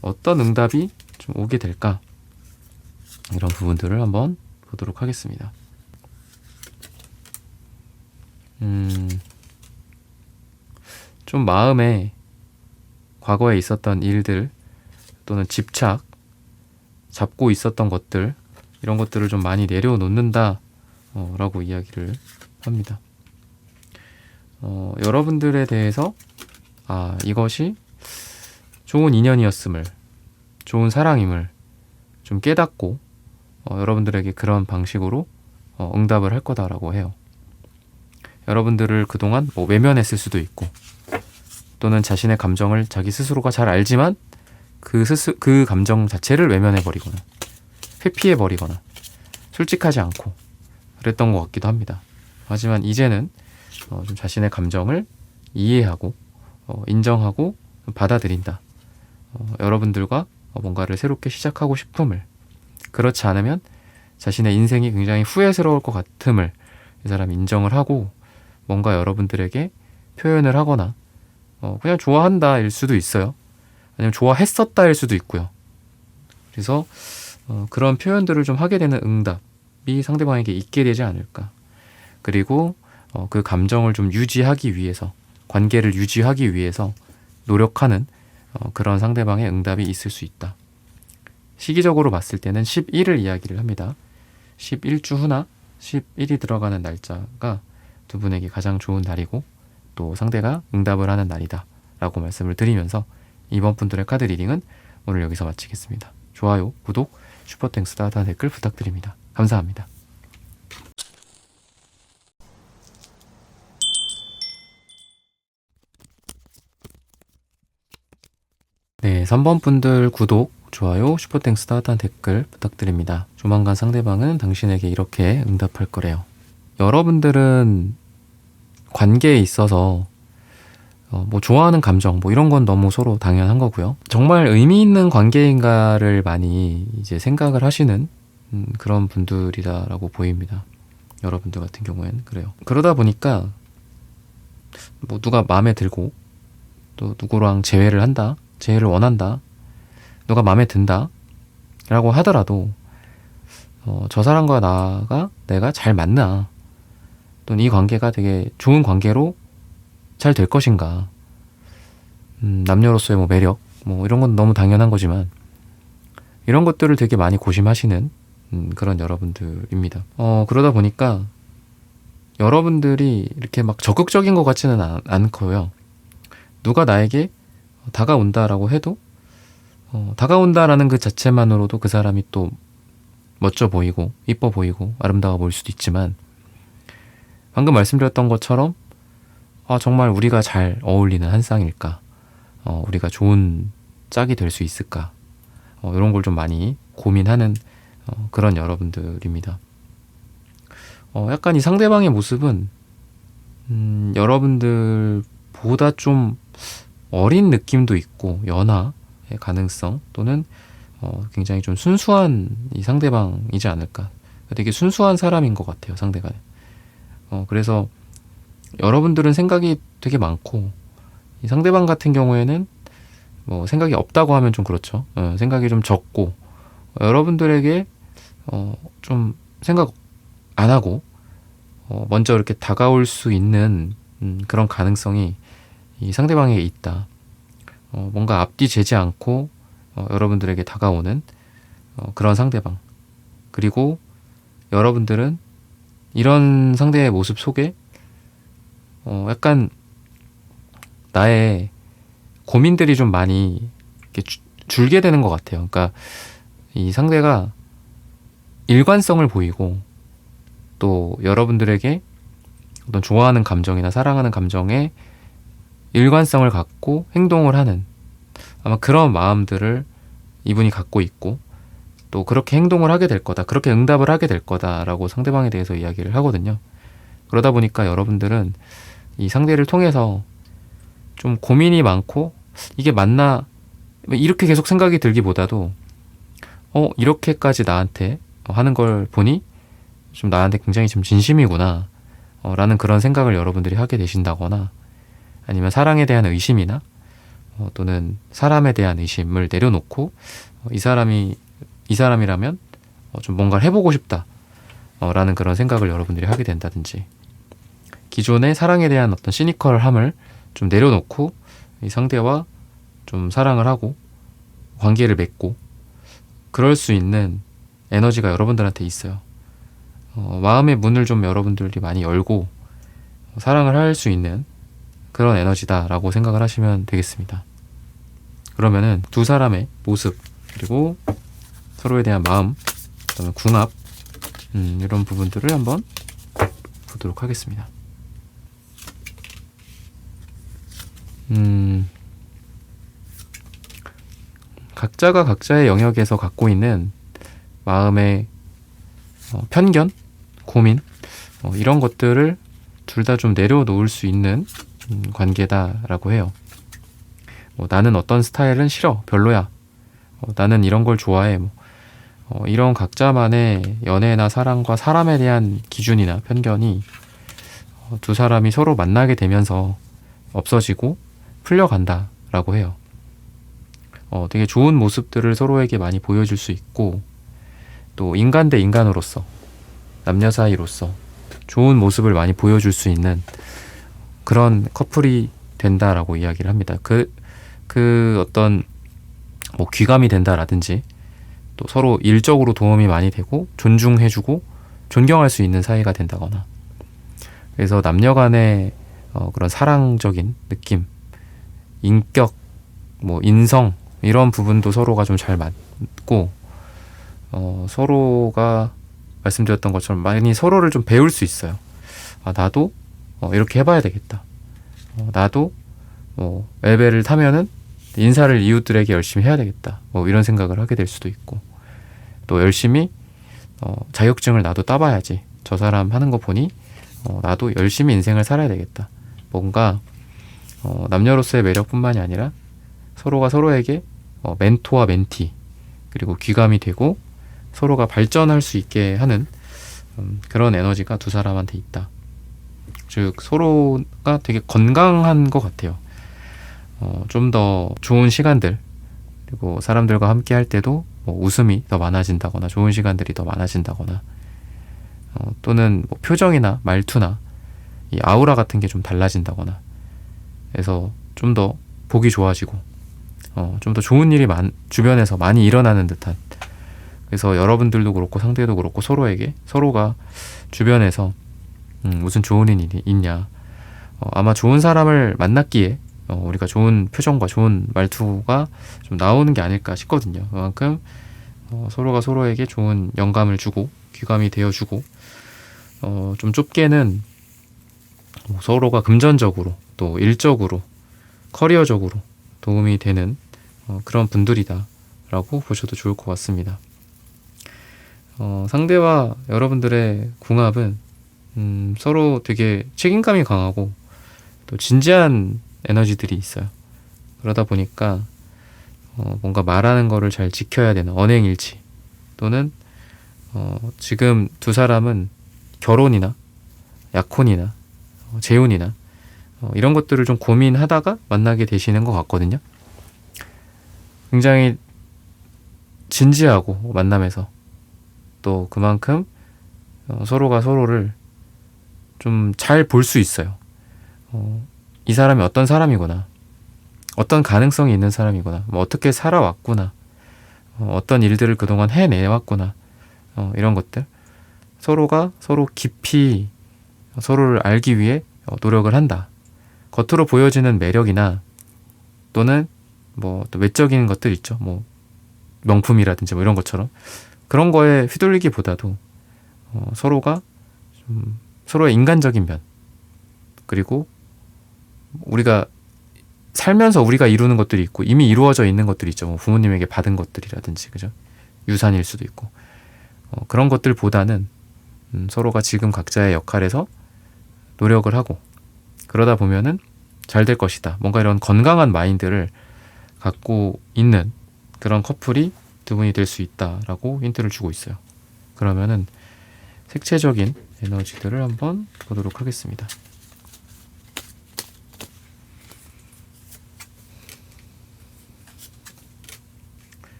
어떤 응답이 좀 오게 될까? 이런 부분들을 한번 보도록 하겠습니다. 좀 마음에 과거에 있었던 일들 또는 집착, 잡고 있었던 것들, 이런 것들을 좀 많이 내려놓는다 라고 이야기를 합니다. 여러분들에 대해서 이것이 좋은 인연이었음을, 좋은 사랑임을 좀 깨닫고 여러분들에게 그런 방식으로 응답을 할 거다라고 해요. 여러분들을 그동안 뭐 외면했을 수도 있고, 또는 자신의 감정을 자기 스스로가 잘 알지만 그 감정 자체를 외면해버리거나 회피해버리거나 솔직하지 않고 그랬던 것 같기도 합니다. 하지만 이제는 좀 자신의 감정을 이해하고 인정하고 받아들인다. 여러분들과 뭔가를 새롭게 시작하고 싶음을, 그렇지 않으면 자신의 인생이 굉장히 후회스러울 것 같음을 이 사람이 인정을 하고 뭔가 여러분들에게 표현을 하거나 그냥 좋아한다 일 수도 있어요. 아니면 좋아했었다 일 수도 있고요. 그래서 그런 표현들을 좀 하게 되는 응답이 상대방에게 있게 되지 않을까. 그리고 그 감정을 좀 유지하기 위해서, 관계를 유지하기 위해서 노력하는 그런 상대방의 응답이 있을 수 있다. 시기적으로 봤을 때는 11을 이야기를 합니다. 11주 후나 11이 들어가는 날짜가 두 분에게 가장 좋은 날이고 또 상대가 응답을 하는 날이다 라고 말씀을 드리면서 이번 분들의 카드 리딩은 오늘 여기서 마치겠습니다. 좋아요, 구독, 슈퍼땡스 따뜻한 댓글 부탁드립니다. 감사합니다. 네, 3번 분들 구독, 좋아요, 슈퍼땡스 따뜻한 댓글 부탁드립니다. 조만간 상대방은 당신에게 이렇게 응답할 거래요. 여러분들은 관계에 있어서 뭐 좋아하는 감정 뭐 이런 건 너무 서로 당연한 거고요. 정말 의미 있는 관계인가를 많이 이제 생각을 하시는 그런 분들이다라고 보입니다. 여러분들 같은 경우에는 그래요. 그러다 보니까 뭐 누가 마음에 들고 또 누구랑 재회를 한다, 재회를 원한다, 누가 마음에 든다 라고 하더라도 저 사람과 나가 내가 잘 맞나, 또는 이 관계가 되게 좋은 관계로 잘 될 것인가, 남녀로서의 뭐 매력 뭐 이런 건 너무 당연한 거지만 이런 것들을 되게 많이 고심하시는 그런 여러분들입니다. 그러다 보니까 여러분들이 이렇게 막 적극적인 것 같지는 않고요. 누가 나에게 다가온다라고 해도 다가온다라는 그 자체만으로도 그 사람이 또 멋져 보이고 이뻐 보이고 아름다워 보일 수도 있지만, 방금 말씀드렸던 것처럼 정말 우리가 잘 어울리는 한 쌍일까, 우리가 좋은 짝이 될 수 있을까, 이런 걸 좀 많이 고민하는 그런 여러분들입니다. 약간 이 상대방의 모습은 여러분들보다 좀 어린 느낌도 있고 연하의 가능성, 또는 굉장히 좀 순수한 이 상대방이지 않을까. 되게 순수한 사람인 것 같아요, 상대가. 그래서 여러분들은 생각이 되게 많고 이 상대방 같은 경우에는 뭐 생각이 없다고 하면 좀 그렇죠. 생각이 좀 적고 여러분들에게 좀 생각 안 하고 먼저 이렇게 다가올 수 있는 그런 가능성이 이 상대방에게 있다. 뭔가 앞뒤 재지 않고 여러분들에게 다가오는 그런 상대방. 그리고 여러분들은 이런 상대의 모습 속에 약간 나의 고민들이 좀 많이 이렇게 줄게 되는 것 같아요. 그러니까 이 상대가 일관성을 보이고 또 여러분들에게 어떤 좋아하는 감정이나 사랑하는 감정에 일관성을 갖고 행동을 하는 아마 그런 마음들을 이분이 갖고 있고 또 그렇게 행동을 하게 될 거다. 그렇게 응답을 하게 될 거다라고 상대방에 대해서 이야기를 하거든요. 그러다 보니까 여러분들은 이 상대를 통해서 좀 고민이 많고 이게 맞나 이렇게 계속 생각이 들기보다도 이렇게까지 나한테 하는 걸 보니 좀 나한테 굉장히 좀 진심이구나 라는 그런 생각을 여러분들이 하게 되신다거나 아니면 사랑에 대한 의심이나 또는 사람에 대한 의심을 내려놓고 이 사람이라면 좀 뭔가를 해보고 싶다 라는 그런 생각을 여러분들이 하게 된다든지 기존의 사랑에 대한 어떤 시니컬함을 좀 내려놓고 이 상대와 좀 사랑을 하고 관계를 맺고 그럴 수 있는 에너지가 여러분들한테 있어요. 마음의 문을 좀 여러분들이 많이 열고 사랑을 할 수 있는 그런 에너지다라고 생각을 하시면 되겠습니다. 그러면은 두 사람의 모습 그리고 서로에 대한 마음 그다음에 궁합 이런 부분들을 한번 보도록 하겠습니다. 각자가 각자의 영역에서 갖고 있는 마음의 편견, 고민 이런 것들을 둘 다 좀 내려놓을 수 있는 관계다라고 해요. 나는 어떤 스타일은 싫어, 별로야. 나는 이런 걸 좋아해. 이런 각자만의 연애나 사랑과 사람에 대한 기준이나 편견이 두 사람이 서로 만나게 되면서 없어지고 풀려간다라고 해요. 되게 좋은 모습들을 서로에게 많이 보여줄 수 있고 또 인간 대 인간으로서 남녀 사이로서 좋은 모습을 많이 보여줄 수 있는 그런 커플이 된다라고 이야기를 합니다. 그 어떤 뭐 귀감이 된다라든지 또 서로 일적으로 도움이 많이 되고 존중해주고 존경할 수 있는 사이가 된다거나 그래서 남녀 간의 그런 사랑적인 느낌, 인격, 뭐 인성 이런 부분도 서로가 좀 잘 맞고 서로가 말씀드렸던 것처럼 많이 서로를 좀 배울 수 있어요. 나도 이렇게 해봐야 되겠다. 나도 엘베를 타면은 인사를 이웃들에게 열심히 해야 되겠다. 이런 생각을 하게 될 수도 있고 또 열심히 자격증을 나도 따봐야지. 저 사람 하는 거 보니 나도 열심히 인생을 살아야 되겠다. 뭔가 남녀로서의 매력뿐만이 아니라 서로가 서로에게 멘토와 멘티 그리고 귀감이 되고 서로가 발전할 수 있게 하는 그런 에너지가 두 사람한테 있다. 즉 서로가 되게 건강한 것 같아요. 좀 더 좋은 시간들 그리고 사람들과 함께 할 때도 웃음이 더 많아진다거나 좋은 시간들이 더 많아진다거나 또는 표정이나 말투나 이 아우라 같은 게 좀 달라진다거나 그래서 좀 더 보기 좋아지고 좀 더 좋은 일이 주변에서 많이 일어나는 듯한 그래서 여러분들도 그렇고 상대도 그렇고 서로가 주변에서 무슨 좋은 일이 있냐 아마 좋은 사람을 만났기에 우리가 좋은 표정과 좋은 말투가 좀 나오는 게 아닐까 싶거든요. 그만큼 서로가 서로에게 좋은 영감을 주고 귀감이 되어주고 좀 좁게는 서로가 금전적으로 또 일적으로 커리어적으로 도움이 되는 그런 분들이다 라고 보셔도 좋을 것 같습니다. 상대와 여러분들의 궁합은 서로 되게 책임감이 강하고 또 진지한 에너지들이 있어요. 그러다 보니까 뭔가 말하는 거를 잘 지켜야 되는 언행일치 또는 지금 두 사람은 결혼이나 약혼이나 재혼이나 이런 것들을 좀 고민하다가 만나게 되시는 것 같거든요. 굉장히 진지하고 만남에서 또 그만큼 서로가 서로를 좀 잘 볼 수 있어요. 이 사람이 어떤 사람이구나, 어떤 가능성이 있는 사람이구나, 뭐 어떻게 살아왔구나, 어떤 일들을 그동안 해내왔구나, 이런 것들 서로가 서로 깊이 서로를 알기 위해 노력을 한다. 겉으로 보여지는 매력이나 또는 뭐 또 외적인 것들 있죠. 뭐 명품이라든지 뭐 이런 것처럼 그런 거에 휘둘리기보다도 서로가 좀 서로의 인간적인 면, 그리고 우리가 살면서 우리가 이루는 것들이 있고 이미 이루어져 있는 것들이 있죠. 뭐 부모님에게 받은 것들이라든지, 그죠? 유산일 수도 있고 그런 것들보다는 서로가 지금 각자의 역할에서 노력을 하고 그러다 보면은 잘 될 것이다. 뭔가 이런 건강한 마인드를 갖고 있는 그런 커플이 두 분이 될 수 있다라고 힌트를 주고 있어요. 그러면은 색채적인 에너지들을 한번 보도록 하겠습니다.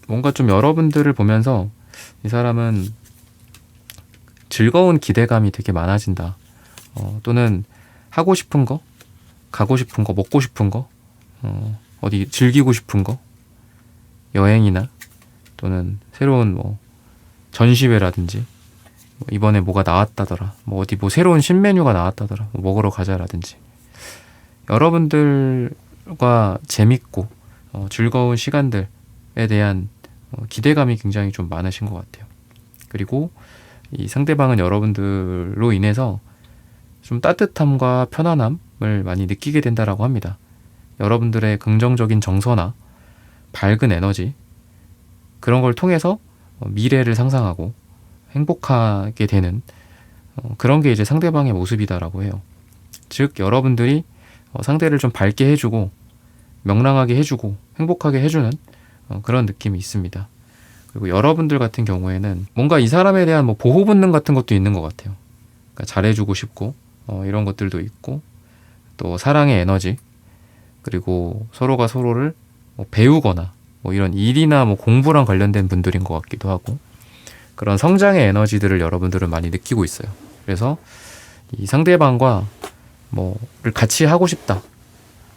뭔가 좀 여러분들을 보면서 이 사람은 즐거운 기대감이 되게 많아진다. 또는 하고 싶은 거, 가고 싶은 거, 먹고 싶은 거, 어디 즐기고 싶은 거, 여행이나 또는 새로운 뭐 전시회라든지, 뭐 이번에 뭐가 나왔다더라, 뭐 어디 뭐 새로운 신메뉴가 나왔다더라, 뭐 먹으러 가자라든지, 여러분들과 재밌고 즐거운 시간들에 대한 기대감이 굉장히 좀 많으신 것 같아요. 그리고 이 상대방은 여러분들로 인해서 좀 따뜻함과 편안함을 많이 느끼게 된다라고 합니다. 여러분들의 긍정적인 정서나 밝은 에너지, 그런 걸 통해서 미래를 상상하고 행복하게 되는 그런 게 이제 상대방의 모습이다라고 해요. 즉 여러분들이 상대를 좀 밝게 해주고 명랑하게 해주고 행복하게 해주는 그런 느낌이 있습니다. 그리고 여러분들 같은 경우에는 뭔가 이 사람에 대한 뭐 보호 본능 같은 것도 있는 것 같아요. 그러니까 잘해주고 싶고 이런 것들도 있고, 또 사랑의 에너지, 그리고 서로가 서로를 뭐 배우거나 뭐 이런 일이나 뭐 공부랑 관련된 분들인 것 같기도 하고, 그런 성장의 에너지들을 여러분들은 많이 느끼고 있어요. 그래서 이 상대방과 뭐를 같이 하고 싶다.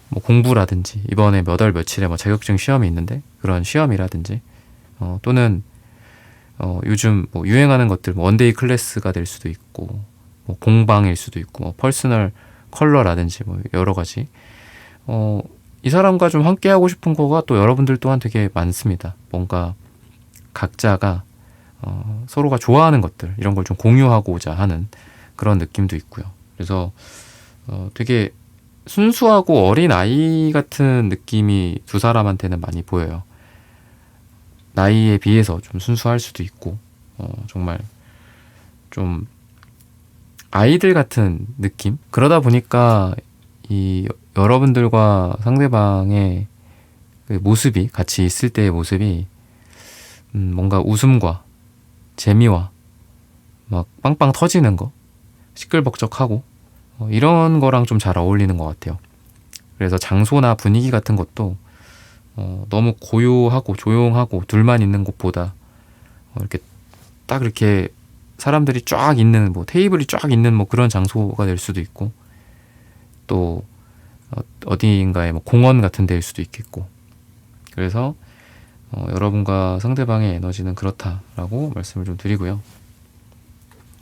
뭐 공부라든지, 이번에 몇 월 며칠에 뭐 자격증 시험이 있는데 그런 시험이라든지, 또는 요즘 뭐 유행하는 것들, 뭐 원데이 클래스가 될 수도 있고, 뭐 공방일 수도 있고, 뭐 퍼스널 컬러라든지 뭐 여러 가지. 이 사람과 좀 함께 하고 싶은 거가 또 여러분들 또한 되게 많습니다. 뭔가 각자가 서로가 좋아하는 것들, 이런 걸 좀 공유하고자 하는 그런 느낌도 있고요. 그래서 되게 순수하고 어린 아이 같은 느낌이 두 사람한테는 많이 보여요. 나이에 비해서 좀 순수할 수도 있고, 정말 좀 아이들 같은 느낌? 그러다 보니까 이 여러분들과 상대방의 그 모습이, 같이 있을 때의 모습이 뭔가 웃음과 재미와 막 빵빵 터지는 거, 시끌벅적하고 이런 거랑 좀 잘 어울리는 것 같아요. 그래서 장소나 분위기 같은 것도 너무 고요하고 조용하고 둘만 있는 곳보다 이렇게 딱 이렇게 사람들이 쫙 있는, 뭐 테이블이 쫙 있는 뭐 그런 장소가 될 수도 있고, 또 어디인가에 뭐 공원 같은 데일 수도 있겠고. 그래서 여러분과 상대방의 에너지는 그렇다라고 말씀을 좀 드리고요.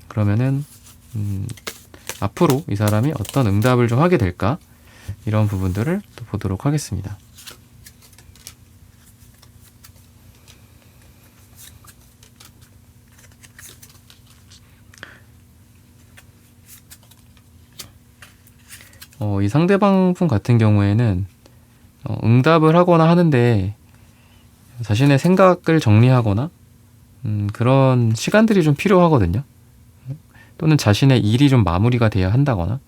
그러면은 앞으로 이 사람이 어떤 응답을 좀 하게 될까, 이런 부분들을 또 보도록 하겠습니다. 이 상대방 분 같은 경우에는 응답을 하거나 하는데 자신의 생각을 정리하거나 그런 시간들이 좀 필요하거든요. 또는 자신의 일이 좀 마무리가 돼야 한다거나,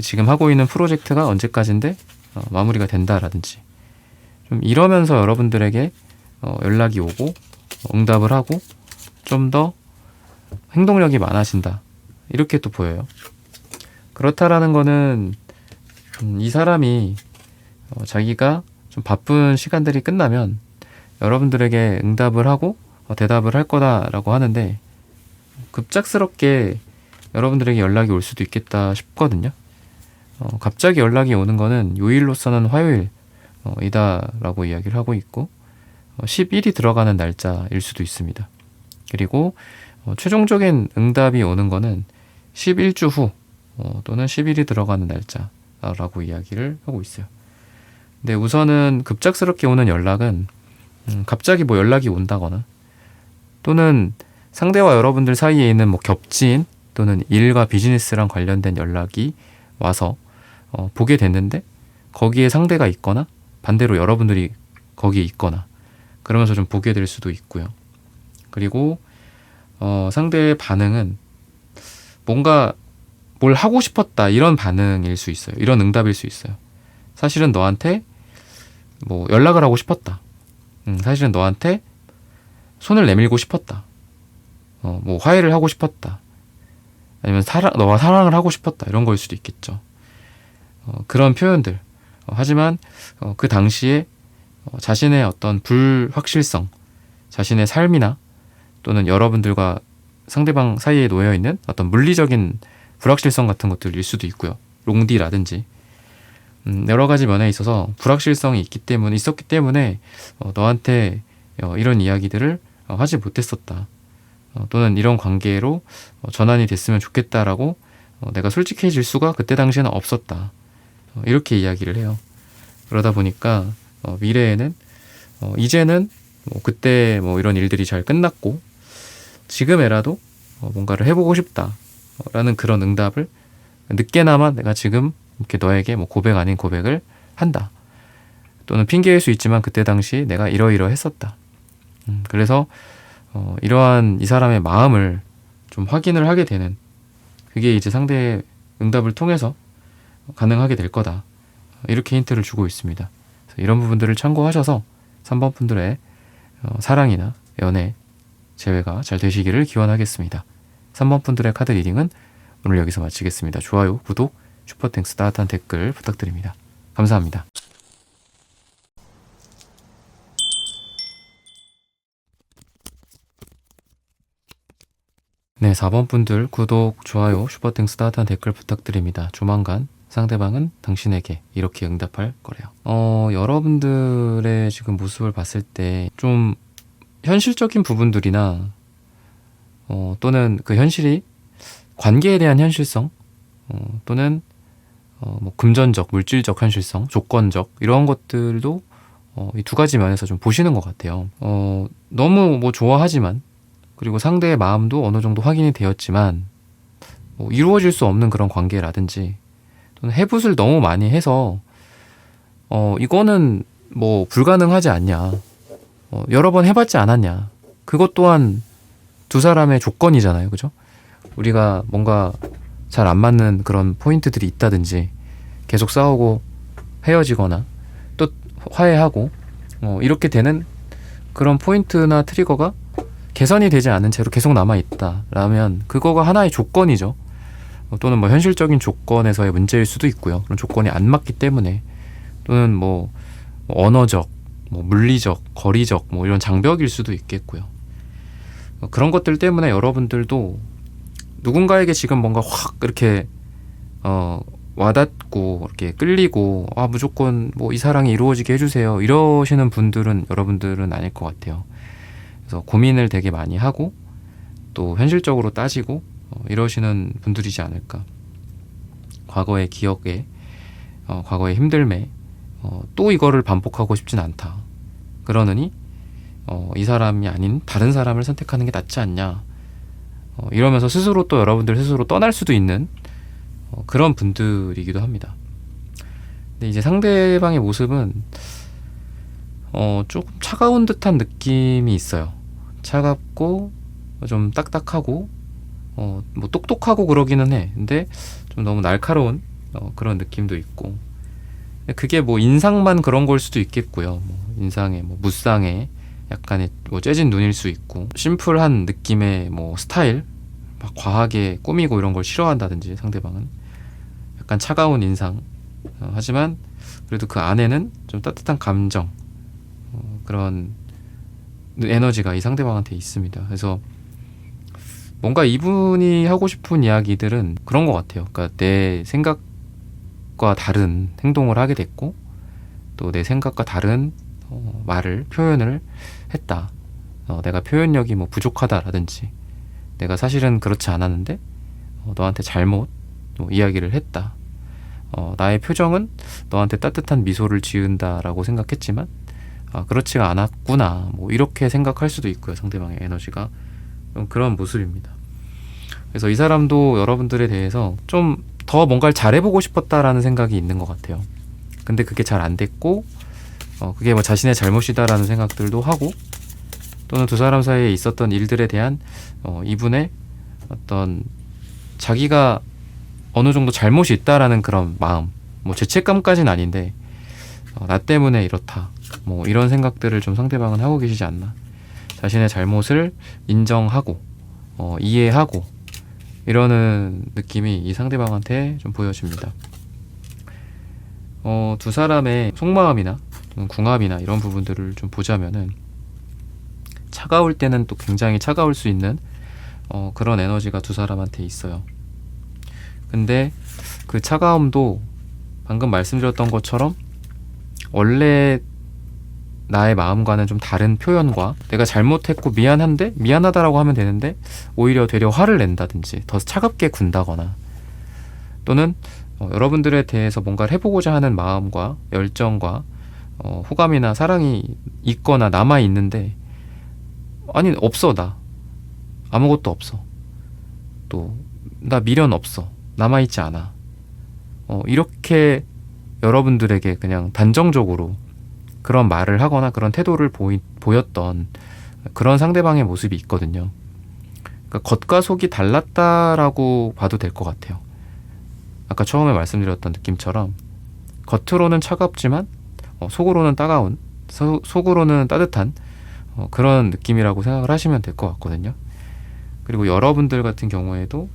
지금 하고 있는 프로젝트가 언제까지인데 마무리가 된다라든지, 좀 이러면서 여러분들에게 연락이 오고 응답을 하고 좀 더 행동력이 많아진다, 이렇게 또 보여요. 그렇다라는 거는 이 사람이 자기가 좀 바쁜 시간들이 끝나면 여러분들에게 응답을 하고 대답을 할 거다라고 하는데, 급작스럽게 여러분들에게 연락이 올 수도 있겠다 싶거든요. 갑자기 연락이 오는 거는 요일로서는 화요일 이다라고 이야기를 하고 있고, 10일이 들어가는 날짜일 수도 있습니다. 그리고 최종적인 응답이 오는 거는 11주 후 또는 10일이 들어가는 날짜라고 이야기를 하고 있어요. 근데 우선은 급작스럽게 오는 연락은 갑자기 뭐 연락이 온다거나, 또는 상대와 여러분들 사이에 있는 뭐 겹친 또는 일과 비즈니스랑 관련된 연락이 와서 보게 됐는데 거기에 상대가 있거나 반대로 여러분들이 거기에 있거나 그러면서 좀 보게 될 수도 있고요. 그리고 상대의 반응은 뭔가 뭘 하고 싶었다 이런 반응일 수 있어요. 이런 응답일 수 있어요. 사실은 너한테 뭐 연락을 하고 싶었다. 사실은 너한테 손을 내밀고 싶었다. 뭐 화해를 하고 싶었다. 아니면 너와 사랑을 하고 싶었다. 이런 거일 수도 있겠죠. 그런 표현들. 하지만 그 당시에 자신의 어떤 불확실성, 자신의 삶이나 또는 여러분들과 상대방 사이에 놓여있는 어떤 물리적인 불확실성 같은 것들일 수도 있고요. 롱디라든지 여러 가지 면에 있어서 불확실성이 있었기 때문에 너한테 이런 이야기들을 하지 못했었다. 또는 이런 관계로 전환이 됐으면 좋겠다라고 내가 솔직해질 수가 그때 당시에는 없었다. 이렇게 이야기를 해요. 그러다 보니까 미래에는 이제는 뭐 그때 뭐 이런 일들이 잘 끝났고 지금에라도 뭔가를 해보고 싶다라는 그런 응답을 늦게나마 내가 지금 이렇게 너에게 뭐 고백 아닌 고백을 한다. 또는 핑계일 수 있지만 그때 당시 내가 이러이러했었다. 그래서 이러한 이 사람의 마음을 좀 확인을 하게 되는, 그게 이제 상대의 응답을 통해서 가능하게 될 거다. 이렇게 힌트를 주고 있습니다. 그래서 이런 부분들을 참고하셔서 3번 분들의 사랑이나 연애, 재회가 잘 되시기를 기원하겠습니다. 3번 분들의 카드 리딩은 오늘 여기서 마치겠습니다. 좋아요, 구독, 슈퍼땡스, 따뜻한 댓글 부탁드립니다. 감사합니다. 네, 4번 분들 구독, 좋아요, 슈퍼땡스, 따뜻한 댓글 부탁드립니다. 조만간 상대방은 당신에게 이렇게 응답할 거래요. 여러분들의 지금 모습을 봤을 때 좀 현실적인 부분들이나 또는 그 현실이 관계에 대한 현실성, 또는 뭐 금전적, 물질적 현실성, 조건적 이런 것들도 이 두 가지 면에서 좀 보시는 것 같아요. 너무 뭐 좋아하지만, 그리고 상대의 마음도 어느 정도 확인이 되었지만 뭐 이루어질 수 없는 그런 관계라든지, 또는 해붓을 너무 많이 해서 이거는 뭐 불가능하지 않냐, 여러 번 해봤지 않았냐, 그것 또한 두 사람의 조건이잖아요. 그죠? 우리가 뭔가 잘 안 맞는 그런 포인트들이 있다든지, 계속 싸우고 헤어지거나 또 화해하고 이렇게 되는 그런 포인트나 트리거가 개선이 되지 않은 채로 계속 남아있다라면 그거가 하나의 조건이죠. 또는 뭐 현실적인 조건에서의 문제일 수도 있고요. 그런 조건이 안 맞기 때문에, 또는 뭐 언어적, 뭐 물리적, 거리적 뭐 이런 장벽일 수도 있겠고요. 그런 것들 때문에 여러분들도 누군가에게 지금 뭔가 확 이렇게 와닿고 이렇게 끌리고 무조건 뭐 이 사랑이 이루어지게 해주세요 이러시는 분들은 여러분들은 아닐 것 같아요. 그래서 고민을 되게 많이 하고 또 현실적으로 따지고 이러시는 분들이지 않을까. 과거의 기억에 과거의 힘듦에 또 이거를 반복하고 싶진 않다. 그러느니 이 사람이 아닌 다른 사람을 선택하는 게 낫지 않냐, 이러면서 스스로 또 여러분들 스스로 떠날 수도 있는 그런 분들이기도 합니다. 근데 이제 상대방의 모습은 조금 차가운 듯한 느낌이 있어요. 차갑고 좀 딱딱하고 뭐 똑똑하고 그러기는 해. 근데 좀 너무 날카로운 그런 느낌도 있고, 그게 뭐 인상만 그런 걸 수도 있겠고요. 뭐 인상에 뭐 무쌍에 약간의 뭐 째진 눈일 수 있고, 심플한 느낌의 뭐 스타일, 막 과하게 꾸미고 이런 걸 싫어한다든지, 상대방은 약간 차가운 인상, 하지만 그래도 그 안에는 좀 따뜻한 감정, 그런 에너지가 이 상대방한테 있습니다. 그래서 뭔가 이분이 하고 싶은 이야기들은 그런 것 같아요. 그러니까 내 생각과 다른 행동을 하게 됐고, 또 내 생각과 다른 말을, 표현을 했다. 내가 표현력이 뭐 부족하다라든지, 내가 사실은 그렇지 않았는데 너한테 잘못 이야기를 했다. 나의 표정은 너한테 따뜻한 미소를 지은다라고 생각했지만 그렇지가 않았구나. 뭐 이렇게 생각할 수도 있고요. 상대방의 에너지가 그런 모습입니다. 그래서 이 사람도 여러분들에 대해서 좀 더 뭔가를 잘해보고 싶었다라는 생각이 있는 것 같아요. 근데 그게 잘 안 됐고, 그게 뭐 자신의 잘못이다라는 생각들도 하고, 또는 두 사람 사이에 있었던 일들에 대한 이분의 어떤 자기가 어느 정도 잘못이 있다라는 그런 마음, 뭐 죄책감까지는 아닌데 나 때문에 이렇다, 뭐 이런 생각들을 좀 상대방은 하고 계시지 않나. 자신의 잘못을 인정하고 이해하고 이러는 느낌이 이 상대방한테 좀 보여집니다. 두 사람의 속마음이나 궁합이나 이런 부분들을 좀 보자면은, 차가울 때는 또 굉장히 차가울 수 있는 그런 에너지가 두 사람한테 있어요. 근데 그 차가움도 방금 말씀드렸던 것처럼 원래 나의 마음과는 좀 다른 표현과, 내가 잘못했고 미안한데 미안하다라고 하면 되는데 오히려 되려 화를 낸다든지 더 차갑게 군다거나, 또는 여러분들에 대해서 뭔가를 해보고자 하는 마음과 열정과 호감이나 사랑이 있거나 남아있는데, 아니 없어, 나 아무것도 없어, 또 나 미련 없어, 남아있지 않아, 이렇게 여러분들에게 그냥 단정적으로 그런 말을 하거나 그런 태도를 보였던 그런 상대방의 모습이 있거든요. 그러니까 겉과 속이 달랐다라고 봐도 될 것 같아요. 아까 처음에 말씀드렸던 느낌처럼 겉으로는 차갑지만 속으로는 따가운, 속으로는 따뜻한 그런 느낌이라고 생각을 하시면 될 것 같거든요. 그리고 여러분들 같은 경우에도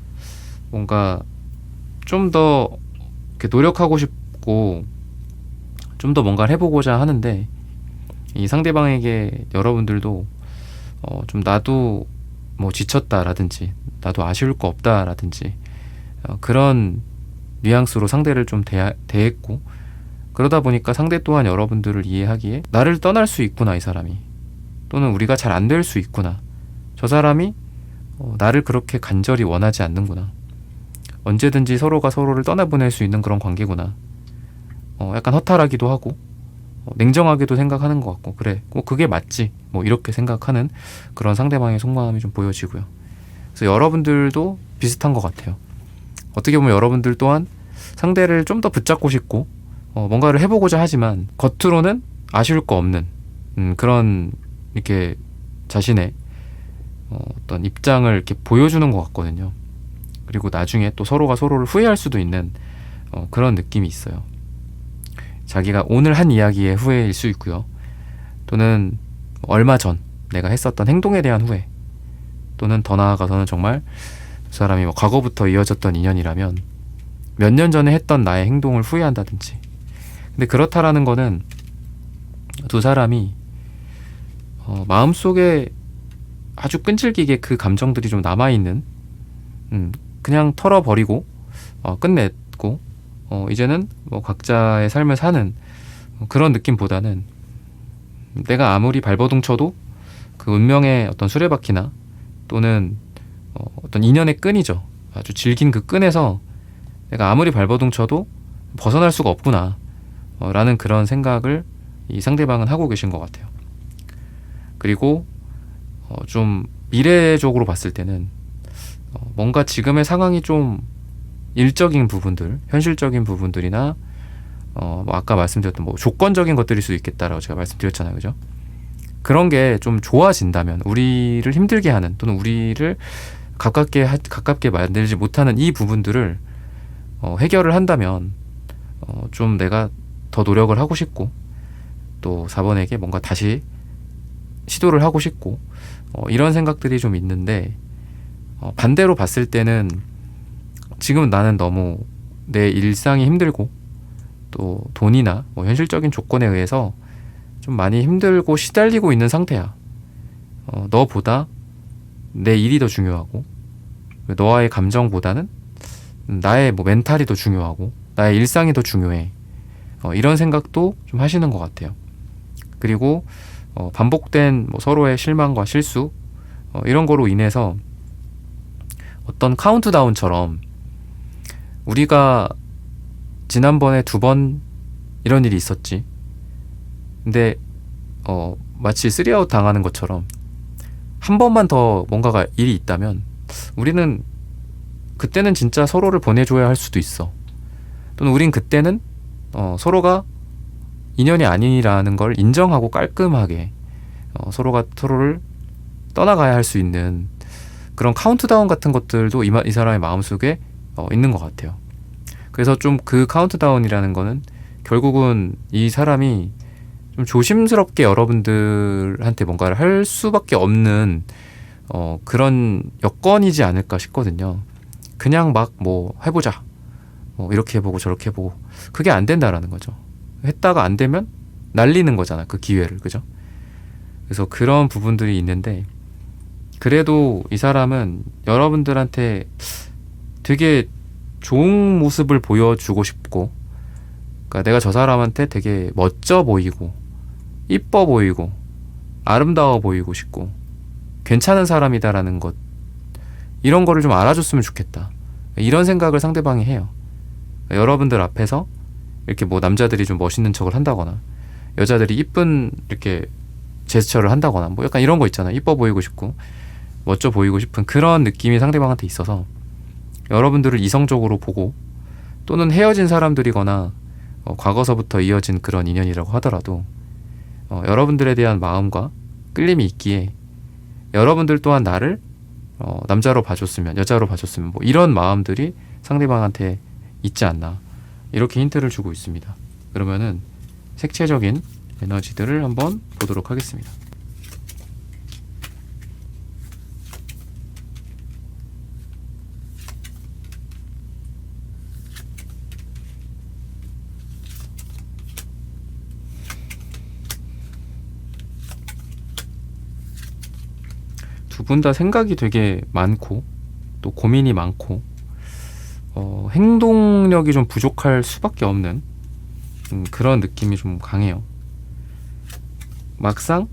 뭔가 좀 더 노력하고 싶고 좀 더 뭔가를 해보고자 하는데, 이 상대방에게 여러분들도 좀 나도 뭐 지쳤다라든지 나도 아쉬울 거 없다라든지 그런 뉘앙스로 상대를 좀 대했고, 그러다 보니까 상대 또한 여러분들을 이해하기에 나를 떠날 수 있구나, 이 사람이, 또는 우리가 잘 안 될 수 있구나, 저 사람이 나를 그렇게 간절히 원하지 않는구나, 언제든지 서로가 서로를 떠나보낼 수 있는 그런 관계구나, 약간 허탈하기도 하고 냉정하게도 생각하는 것 같고, 그래 그게 맞지, 뭐 이렇게 생각하는 그런 상대방의 속마음이 좀 보여지고요. 그래서 여러분들도 비슷한 것 같아요. 어떻게 보면 여러분들 또한 상대를 좀 더 붙잡고 싶고 뭔가를 해보고자 하지만 겉으로는 아쉬울 거 없는 그런 이렇게 자신의 어떤 입장을 이렇게 보여주는 것 같거든요. 그리고 나중에 또 서로가 서로를 후회할 수도 있는 그런 느낌이 있어요. 자기가 오늘 한 이야기의 후회일 수 있고요. 또는 얼마 전 내가 했었던 행동에 대한 후회, 또는 더 나아가서는 정말 그 사람이 뭐 과거부터 이어졌던 인연이라면 몇 년 전에 했던 나의 행동을 후회한다든지. 근데 그렇다라는 거는 두 사람이 마음속에 아주 끈질기게 그 감정들이 좀 남아있는, 그냥 털어버리고 끝냈고 이제는 뭐 각자의 삶을 사는 그런 느낌보다는, 내가 아무리 발버둥 쳐도 그 운명의 어떤 수레바퀴나 또는 어떤 인연의 끈이죠, 아주 질긴 그 끈에서 내가 아무리 발버둥 쳐도 벗어날 수가 없구나 라는 그런 생각을 이 상대방은 하고 계신 것 같아요. 그리고 좀 미래적으로 봤을 때는 뭔가 지금의 상황이 좀 일적인 부분들, 현실적인 부분들이나 뭐 아까 말씀드렸던 뭐 조건적인 것들일 수도 있겠다라고 제가 말씀드렸잖아요, 그죠? 그런 게 좀 좋아진다면, 우리를 힘들게 하는 또는 우리를 가깝게 만들지 못하는 이 부분들을 해결을 한다면 좀 내가 더 노력을 하고 싶고, 또 4번에게 뭔가 다시 시도를 하고 싶고 이런 생각들이 좀 있는데, 반대로 봤을 때는 지금 나는 너무 내 일상이 힘들고 또 돈이나 뭐 현실적인 조건에 의해서 좀 많이 힘들고 시달리고 있는 상태야. 너보다 내 일이 더 중요하고, 너와의 감정보다는 나의 뭐 멘탈이 더 중요하고, 나의 일상이 더 중요해. 이런 생각도 좀 하시는 것 같아요. 그리고 반복된 뭐 서로의 실망과 실수, 이런 거로 인해서 어떤 카운트다운처럼 우리가 지난번에 2번 이런 일이 있었지. 근데 마치 3아웃 당하는 것처럼 한 번만 더 뭔가가 일이 있다면 우리는 그때는 진짜 서로를 보내줘야 할 수도 있어. 또는 우린 그때는 서로가 인연이 아니라는 걸 인정하고 깔끔하게 서로가 서로를 떠나가야 할 수 있는 그런 카운트다운 같은 것들도 이 사람의 마음속에 있는 것 같아요. 그래서 좀 그 카운트다운이라는 거는 결국은 이 사람이 좀 조심스럽게 여러분들한테 뭔가를 할 수밖에 없는 그런 여건이지 않을까 싶거든요. 그냥 막 뭐 해보자, 이렇게 해보고 저렇게 해보고, 그게 안 된다라는 거죠. 했다가 안 되면 날리는 거잖아, 그 기회를. 그죠? 그래서 그런 부분들이 있는데, 그래도 이 사람은 여러분들한테 되게 좋은 모습을 보여주고 싶고, 그러니까 내가 저 사람한테 되게 멋져 보이고 이뻐 보이고 아름다워 보이고 싶고 괜찮은 사람이다라는 것, 이런 거를 좀 알아줬으면 좋겠다, 이런 생각을 상대방이 해요. 그러니까 여러분들 앞에서 이렇게 뭐 남자들이 좀 멋있는 척을 한다거나 여자들이 이쁜 이렇게 제스처를 한다거나 뭐 약간 이런 거 있잖아. 이뻐 보이고 싶고 멋져 보이고 싶은 그런 느낌이 상대방한테 있어서 여러분들을 이성적으로 보고, 또는 헤어진 사람들이거나 과거서부터 이어진 그런 인연이라고 하더라도 여러분들에 대한 마음과 끌림이 있기에 여러분들 또한 나를 남자로 봐줬으면, 여자로 봐줬으면, 뭐 이런 마음들이 상대방한테 있지 않나, 이렇게 힌트를 주고 있습니다. 그러면은 색채적인 에너지들을 한번 보도록 하겠습니다. 두 분 다 생각이 되게 많고 또 고민이 많고 행동력이 좀 부족할 수밖에 없는 그런 느낌이 좀 강해요. 막상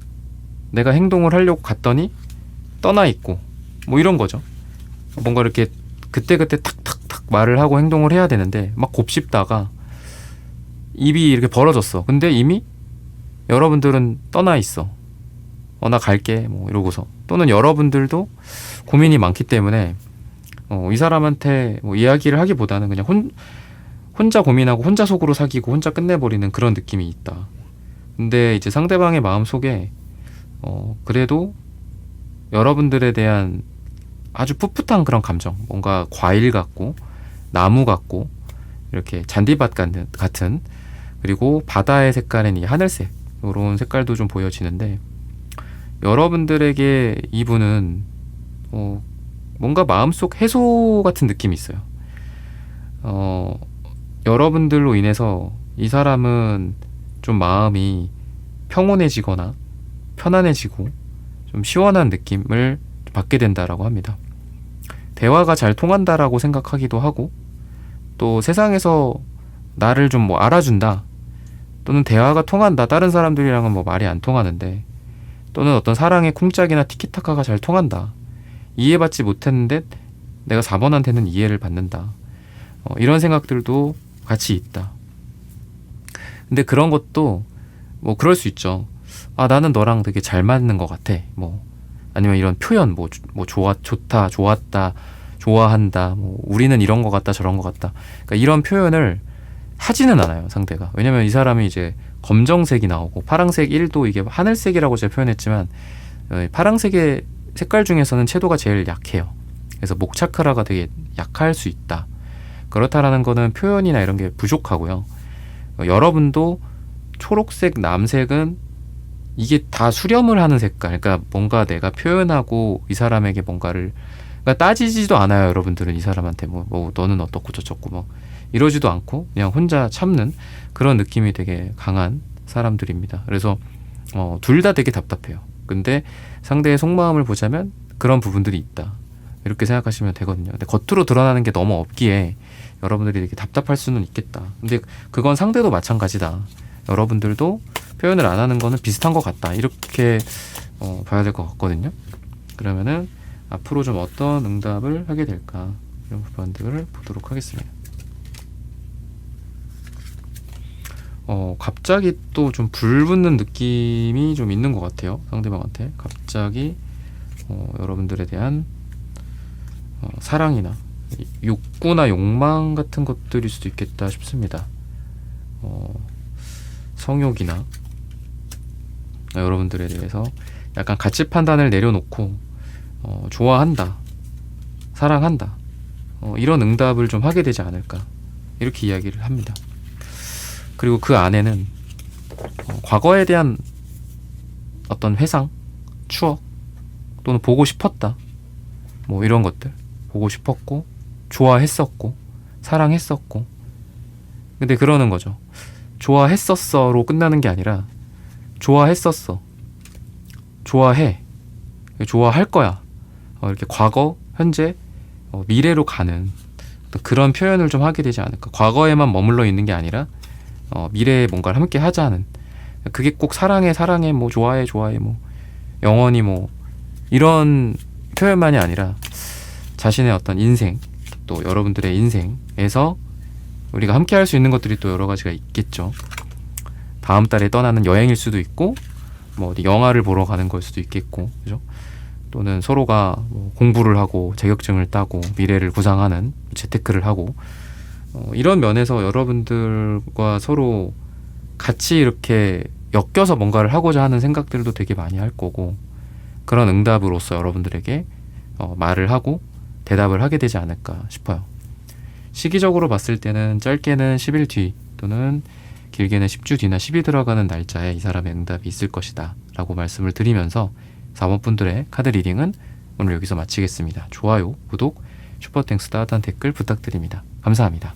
내가 행동을 하려고 갔더니 떠나 있고 뭐 이런 거죠. 뭔가 이렇게 그때그때 탁탁탁 말을 하고 행동을 해야 되는데 막 곱씹다가 입이 이렇게 벌어졌어. 근데 이미 여러분들은 떠나 있어. 나 갈게 뭐 이러고서. 또는 여러분들도 고민이 많기 때문에 이 사람한테 뭐 이야기를 하기보다는 그냥 혼자 고민하고 혼자 속으로 사귀고 혼자 끝내버리는 그런 느낌이 있다. 근데 이제 상대방의 마음속에 그래도 여러분들에 대한 아주 풋풋한 그런 감정, 뭔가 과일 같고 나무 같고 이렇게 잔디밭 같은, 그리고 바다의 색깔인 이 하늘색, 이런 색깔도 좀 보여지는데, 여러분들에게 이분은 뭔가 마음속 해소 같은 느낌이 있어요. 여러분들로 인해서 이 사람은 좀 마음이 평온해지거나 편안해지고 좀 시원한 느낌을 받게 된다라고 합니다. 대화가 잘 통한다라고 생각하기도 하고, 또 세상에서 나를 좀 뭐 알아준다, 또는 대화가 통한다, 다른 사람들이랑은 뭐 말이 안 통하는데, 또는 어떤 사랑의 쿵짝이나 티키타카가 잘 통한다, 이해받지 못했는데 내가 4번한테는 이해를 받는다, 이런 생각들도 같이 있다. 근데 그런 것도 뭐 그럴 수 있죠. 나는 너랑 되게 잘 맞는 것 같아, 뭐 아니면 이런 표현, 뭐 좋다, 좋았다, 좋아한다, 뭐 우리는 이런 것 같다, 저런 것 같다, 그러니까 이런 표현을 하지는 않아요, 상대가. 왜냐면 이 사람이 이제 검정색이 나오고 파랑색 1도 이게 하늘색이라고 제가 표현했지만, 파랑색의 색깔 중에서는 채도가 제일 약해요. 그래서 목 차크라가 되게 약할 수 있다. 그렇다라는 거는 표현이나 이런 게 부족하고요. 여러분도 초록색, 남색은 이게 다 수렴을 하는 색깔, 그러니까 뭔가 내가 표현하고 이 사람에게 뭔가를, 그러니까 따지지도 않아요. 여러분들은 이 사람한테 뭐 너는 어떻고 저쩌고 뭐 이러지도 않고 그냥 혼자 참는 그런 느낌이 되게 강한 사람들입니다. 그래서 둘 다 되게 답답해요. 근데 상대의 속마음을 보자면 그런 부분들이 있다, 이렇게 생각하시면 되거든요. 근데 겉으로 드러나는 게 너무 없기에 여러분들이 되게 답답할 수는 있겠다. 근데 그건 상대도 마찬가지다. 여러분들도 표현을 안 하는 거는 비슷한 것 같다, 이렇게 봐야 될 것 같거든요. 그러면은 앞으로 좀 어떤 응답을 하게 될까, 이런 부분들을 보도록 하겠습니다. 갑자기 또 좀 불붙는 느낌이 좀 있는 것 같아요. 상대방한테 갑자기 여러분들에 대한 사랑이나 욕구나 욕망 같은 것들일 수도 있겠다 싶습니다. 성욕이나 여러분들에 대해서 약간 가치 판단을 내려놓고 좋아한다, 사랑한다, 이런 응답을 좀 하게 되지 않을까, 이렇게 이야기를 합니다. 그리고 그 안에는 과거에 대한 어떤 회상, 추억, 또는 보고 싶었다, 뭐 이런 것들, 보고 싶었고 좋아했었고 사랑했었고. 근데 그러는 거죠. 좋아했었어로 끝나는 게 아니라 좋아했었어, 좋아해, 좋아할 거야, 이렇게 과거, 현재, 미래로 가는 그런 표현을 좀 하게 되지 않을까. 과거에만 머물러 있는 게 아니라 미래에 뭔가를 함께 하자는, 그게 꼭 사랑해 뭐 좋아해 뭐 영원히 뭐 이런 표현만이 아니라 자신의 어떤 인생, 또 여러분들의 인생에서 우리가 함께 할 수 있는 것들이 또 여러 가지가 있겠죠. 다음 달에 떠나는 여행일 수도 있고, 뭐 어디 영화를 보러 가는 걸 수도 있겠고, 그죠? 또는 서로가 뭐 공부를 하고 자격증을 따고 미래를 구상하는, 재테크를 하고, 이런 면에서 여러분들과 서로 같이 이렇게 엮여서 뭔가를 하고자 하는 생각들도 되게 많이 할 거고, 그런 응답으로서 여러분들에게 말을 하고 대답을 하게 되지 않을까 싶어요. 시기적으로 봤을 때는 짧게는 10일 뒤 또는 길게는 10주 뒤나 10이 들어가는 날짜에 이 사람의 응답이 있을 것이다 라고 말씀을 드리면서 4번 분들의 카드 리딩은 오늘 여기서 마치겠습니다. 좋아요, 구독, 슈퍼땡스 따뜻한 댓글 부탁드립니다. 감사합니다.